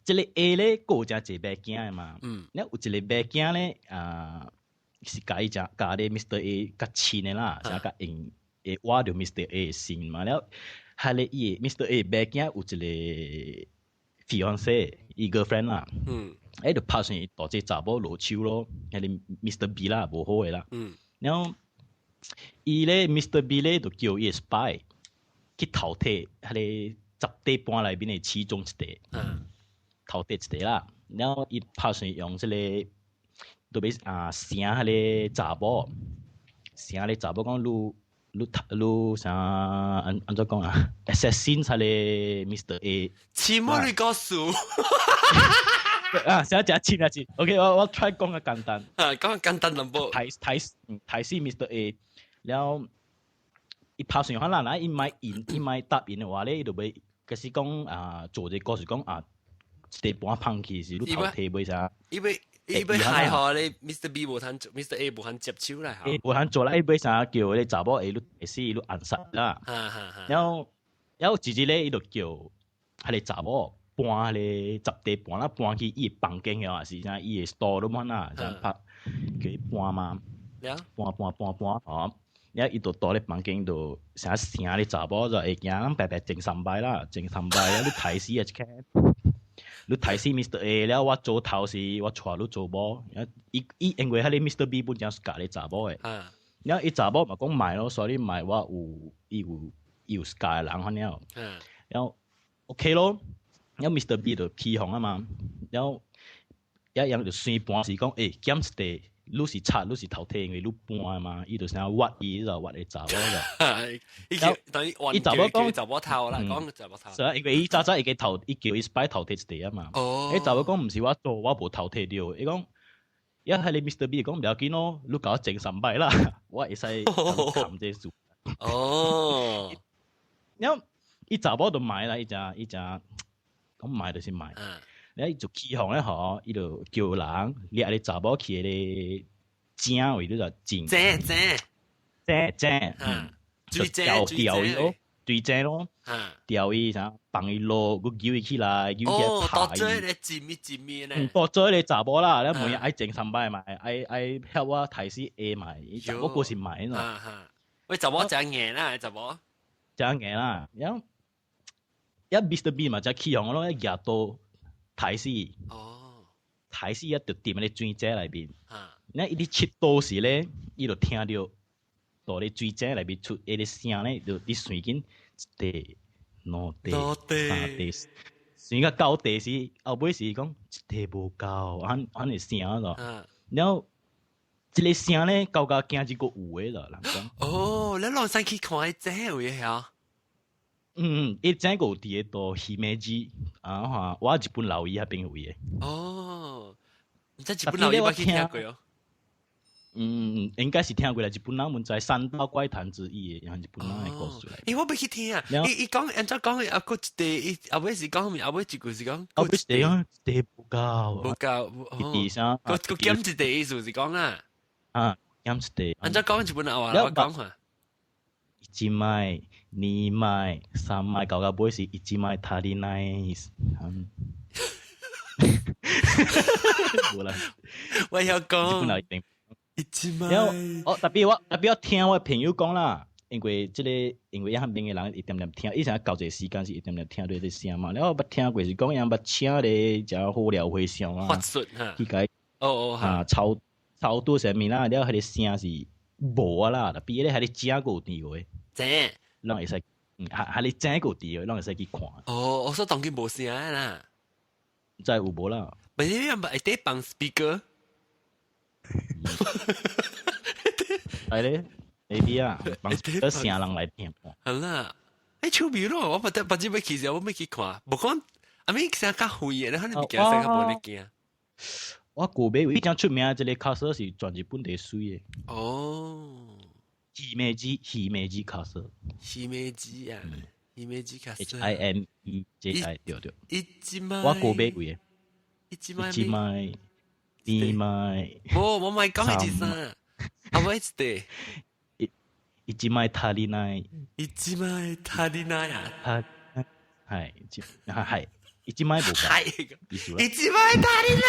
即個 A 咧，個有一個病驚嘛。然後有一個病驚咧，是甲伊隻甲咧 Mr. A 較親的啦，想甲用會挖到 Mr. A 嘅心嘛。然後，係咧伊 Mr. A 病驚有一個 fiancé，伊 girlfriend 啦。就拍算大隻查某落手咯，係你 Mr. B 啦，無好嘅啦。然後伊咧 Mr. B 咧就叫伊 spy 去偷睇係你10地盤內面嘅其中一地，偷睇一地啦。然後伊拍算用即個就俾醒係你查某，醒你查某講你啥安怎講啊 ？assassin 係你 Mr. A。似乜你個數？想一次 ，OK， 我 try 講個簡單。講簡單兩步。睇死 Mr. A， 然後伊拍算可能啦，伊咪答應嘅話咧，伊就會其實講做隻故事講一地盤碰去是你頭睇袂啥。伊要害好你 Mr. B 無通 ，Mr. A 無通接手來嚇。無通做啦，伊袂啥叫你查某 A 你死你暗殺啦。然後直接咧，伊就叫係你查某。搬咧10地搬啦，搬去伊房間嘅話是啥，伊嘅 store 都冇啦，就拍叫伊搬嘛，搬哦，然後伊就到咧房間度，成日醒你查某就會驚白白整3擺啦，整3擺，你睇死一間，你睇死 Mr. A 了，我做頭是我帶你做某，伊因為迄個 Mr. B 本身是教你查某嘅，然後伊查某嘛講賣咯，所以賣我有教人反了，然後 OK 咯。然後 Mr. B 就起哄啊嘛，然後一樣就算搬是講，減一地，你是賊，你是偷睇，因為你搬啊嘛，伊就想挖伊就挖你查某就。伊查某講查某頭啦，講查某頭。係啊，因為伊早伊個頭，伊叫伊 spy 偷睇一地啊嘛。伊查某講唔是我做，我無偷睇到。伊講，一係你 Mr. B 講唔要緊咯，你搞整3擺啦，我會使冚這數。然後伊查某就買啦，伊只。咁買就是買，然後就起哄咧嗬，伊就叫人，你查某去個井位，你就井。正，最正咯，最正咯，钓伊啥，放伊落，佮叫伊起来，叫伊爬。多做咧尖面咧。多做咧查某啦，你每日爱整3摆嘛，爱help我提示 A 嘛，查某过是买喏。喂，查某真硬啦，查某。真硬啦，一 Mr. B 嘛，就起用咯，一日到提示。提示一就掂喺水井内边。那伊啲切刀时咧，伊就听到。到你水井内面出迄个声咧，就你随紧一地、两地、三地，算个9地时，后尾是讲一地无够，安个声咯。然后一个声咧，到惊一个有诶啦，人讲。你落山去看迄井有诶晓？伊井个伫个希美基啊，我日本老姨迄边有诶。你在日本老姨捌去听过哦？应该是听过啦。日本人们在三大怪谈之一嘅，日本人嘅故事嚟。我未去聽啊！伊講，按照講嘅，阿個一地，後尾是講咩？後尾一句是講，後尾是講地唔夠，地上，個減一地意思是講啦。減一地。按照講日本人話，我講下。1枚、2枚、3枚，到尾是1枚足りない。冇啦，我要講。日本人一定。特別我聽我朋友講啦，因為因為一邊嘅人一點點聽，以前交一時間是一點點聽到啲聲嘛，然後捌聽過是講人捌請咧就好聊會上啊，佢解超多上面啦，然後佢啲聲是無啊啦，特別咧係啲正個地位，讓會使係啲正個地位，讓會使去看。我說當佢無聲啦，真係有無啦？唔係你係得放 speaker。係咧 ，A.B. 啊，幫得聲人來聽。係啦，趣味咯，我不知咩其實我未去看，無講阿咪聲較會嘅，你可能唔驚聲較冇你驚。我古北有一間出名嘅，這個卡車是全日本最水嘅。希美基卡車。希美基啊，希美基卡車。HIMEJI 對。一枚。我古北有嘅。一枚。2枚。我咪講係幾聲？啊，我一地。1枚足りない。1枚足りない啊。係1枚無夠。係1枚足りない。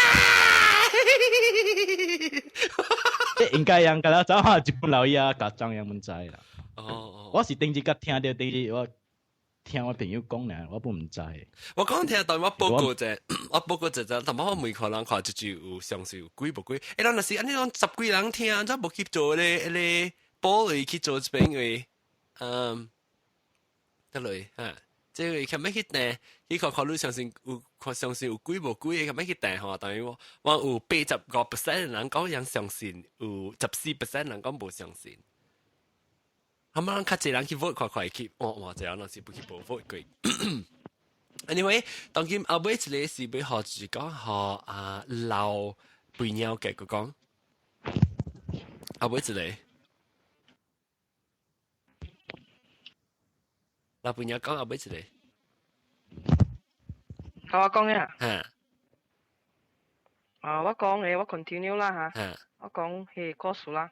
應該樣㗎啦，走下日本老爺啊，家長樣唔知啦。我是頂一個聽到我聽我朋友講咧，我本唔知。我講聽到我報告啫，但係我每個人看就有上少貴無貴。誒，嗱是安尼講10幾人聽，就冇去做咧玻璃去做一邊嘅，得嚟嚇。即係佢咪去訂，佢考慮上先有貴無貴，佢咪去訂嚇。但係我有85%人講有相信，有14%人講無相信。他們較濟人去 vote 快去，哇！這樣那是不去無 vote 過。Anyway，當今後尾一個是要學住講學老肥鳥嘅佢講，後尾一個老肥鳥講後尾一個，我講嘅嚇，我講嘅我 continue 啦嚇，我講係故事啦，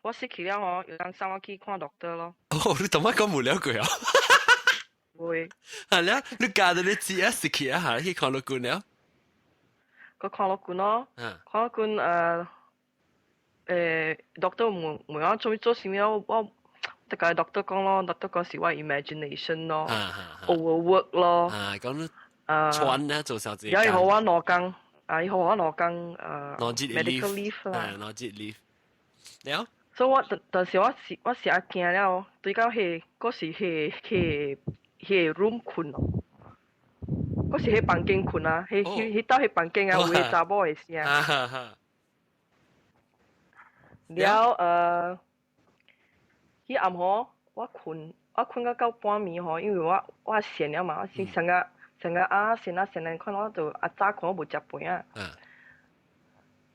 我識起了我有當上我去看 doctor 咯。你同我講無聊過啊？會。係啦，你教到你知啊，識起啊下去看落罐了。個看落罐咯，看落罐doctor 問我做什麼，我得個 doctor 講咯 ，doctor 講是我 imagination 咯 ，overwork 咯。講穿咧做啥子？有以後我攞工，以後我攞工medical leave 啦。攞節 leave。了。所以但是我是阿驚了，對到嗰時係 room 困咯，嗰時喺房間困啊，喺到喺房間啊，會查某嘅聲。了喺暗晡我困到9半暝吼，因為我閒了嘛，我先成個閒閒看我就早看我無食飯啊。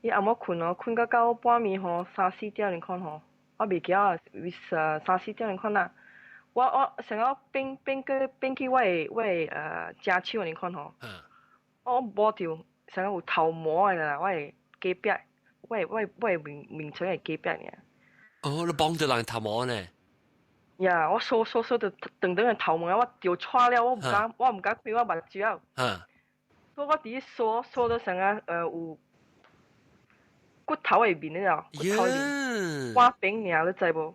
伊暗晡困到9半暝吼，3、4點你看吼，我未記啊，3、4點你看啦。我成個變去我嘅正手你看吼，我摸到成個有頭毛嘅啦，我嘅隔壁，我嘅面床嘅隔壁呢。哦，你幫咗人頭毛呢？呀，我掃到等嘅頭毛，我掉錯了，我唔敢開我目睭。所以我啲掃到成個有骨頭入邊呢度，骨頭入邊，半邊爾你知無？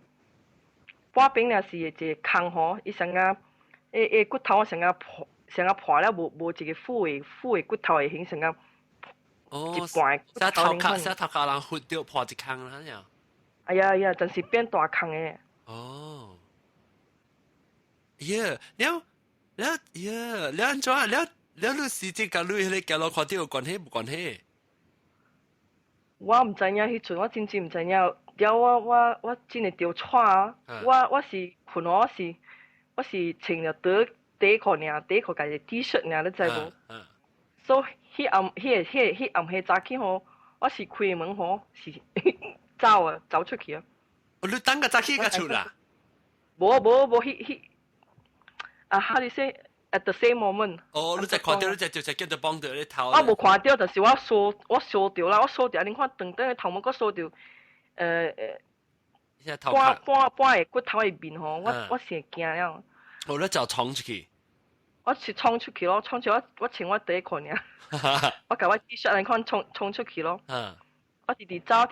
半邊爾是一個坑嗬，伊成個骨頭成個破了，無一個副嘅骨頭會形成個一半骨頭嚟。石頭殼人活掉破一坑啦，又。哎呀，真是變大坑嘅。哦。呀，了安怎？了你時節甲你迄個行路看到有關係無關係？我唔知影，迄陣我真唔知影。了我真係掉錯啊！我是困我是穿了短褲爾，短褲加個 T 恤爾，你知無？所以迄暗下早起吼，我是開門吼，是走出去啊！你等個早起甲出啦？無how do you say at the same moment？ 哦，你就看到你就叫做幫到你頭。我無看到，就是我掃掉啦，我掃掉，你看等嘅頭毛我掃掉，半個骨頭入邊吼，我成驚了。哦，你就衝出去。我是衝出去咯，衝出我穿我第一褲爾，我甲我 T 恤你看衝出去咯。我直走，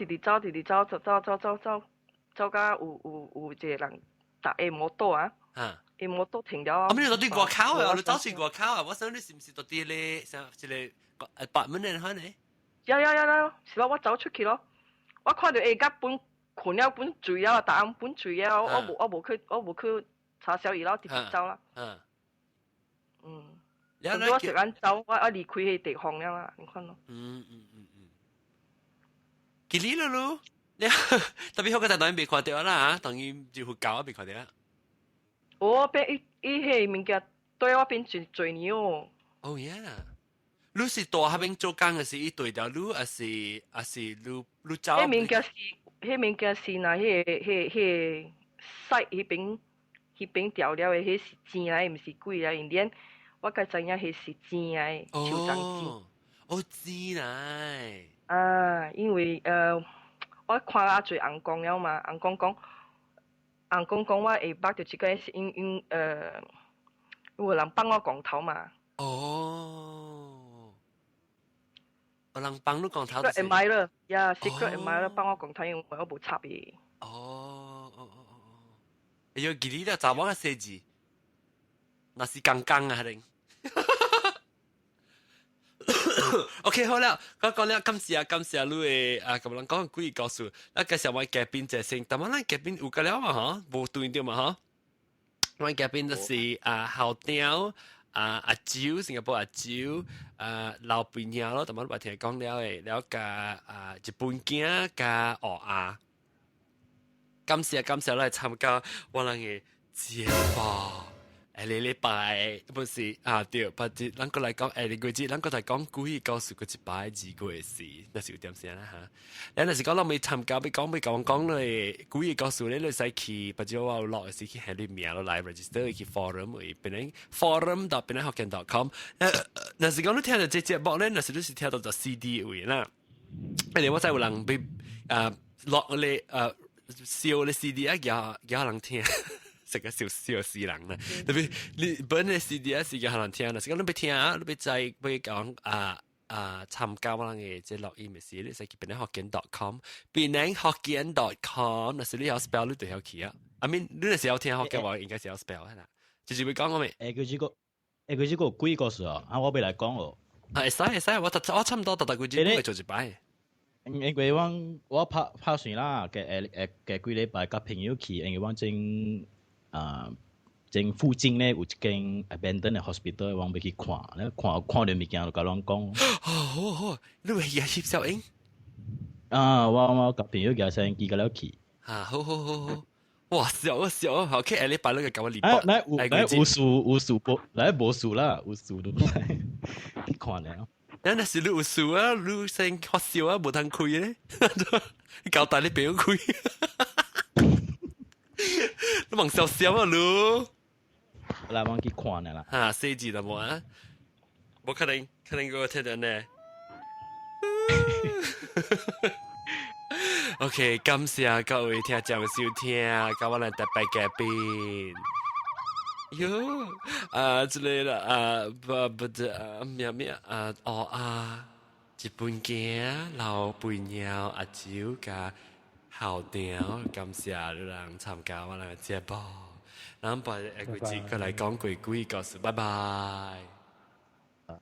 走甲有一個人搭下摩托啊。下摩托停咗。咁你到啲外口啊？你走去外口啊？我想你是唔是到啲咧？像一個8蚊嘅可能？有，是咯，我走出去咯。我看到甲本困了本醉啊，答案本醉啊，我無去查小二樓，直接走啦。咁我時間走，我離開迄地方了啦，你看咯。幾哩咯咯？你特別好個大當然未看到啦嚇，當然就會搞未看到。我變伊迄物件對我變最牛哦。哦呀，你是大嗰邊做工嘅是伊對條路，還是你走？迄物件是那迄西迄邊掉了嘅，迄是錢嚟，毋是鬼嚟。因連我才知影迄是錢嚟，手掌錢。哦，錢嚟。因為我看啊最紅光了嘛，紅光講我會捌到這個是因有人幫我講頭嘛。哦，有人幫你講頭。Secret admirer，呀 ，Secret admirer幫我講頭，因為我無插嘅。哎呦，記你了，查某個設計，那是剛剛啊，你。OK 好了，我講了，感謝你嘅咁樣講幾個故事，那介紹我嘉賓就先，但係咱嘉賓有個了嘛嚇，無對到嘛嚇，我嘉賓就是校長阿蕉，新加坡阿蕉老朋友咯，但係我聽講了誒，了個日本囝加學亞，感謝來參加我哋嘅節目。禮拜不是對，不是，咱個來講，你個節，咱個來講幾個數個一擺幾個事，那是有點先啦嚇。你那是講เรา未參加，未講咧幾個數咧，你使去，不就話落時去喺裏面落來 register 去 forum 去，變成 forum.penanghokkien.com。那是講你聽到這節目咧，那是你是聽到就 CD 位啦。我再有人被落咧燒咧 CD 有人聽。食個少死人啦，特別你本嚟 CDS 嘅可能聽啦，時間你俾聽啊，你俾再俾講參加我嘅即係錄音嘅事，你使去penanghokkien.com， penanghokkien.com， 那時你有 spell 你就有去啊。I mean， 你那時有聽福建話應該是有 spell 係啦，就是會講我未？佢呢個幾個數啊，我俾嚟講哦。會使，我差唔多特佢只會做一擺。因為我拍算啦，嘅幾禮拜甲朋友去，因為我正附近咧有一間 abandoned 嘅 hospital， 我要去看到物件就甲人講。好，你會去翕小影？我甲朋友叫聲記個了去。好，哇笑，好，OK，你擺那個搞我禮拜。來有數波，來無數啦，有數都來去看咧。那是你有數啊，你聲發笑啊，無通開咧，搞大你朋友開。你忙笑啊，你！來往去看啦。4字啦冇啊？冇可能個聽到呢。OK， 感謝各位聽眾收聽，甲我哋特別嘉賓。喲，之類啦，日本嘅老朋友阿蕉甲校長，感謝你哋參加我哋嘅節目。咱把下個節過來講幾句故事，拜拜。拜。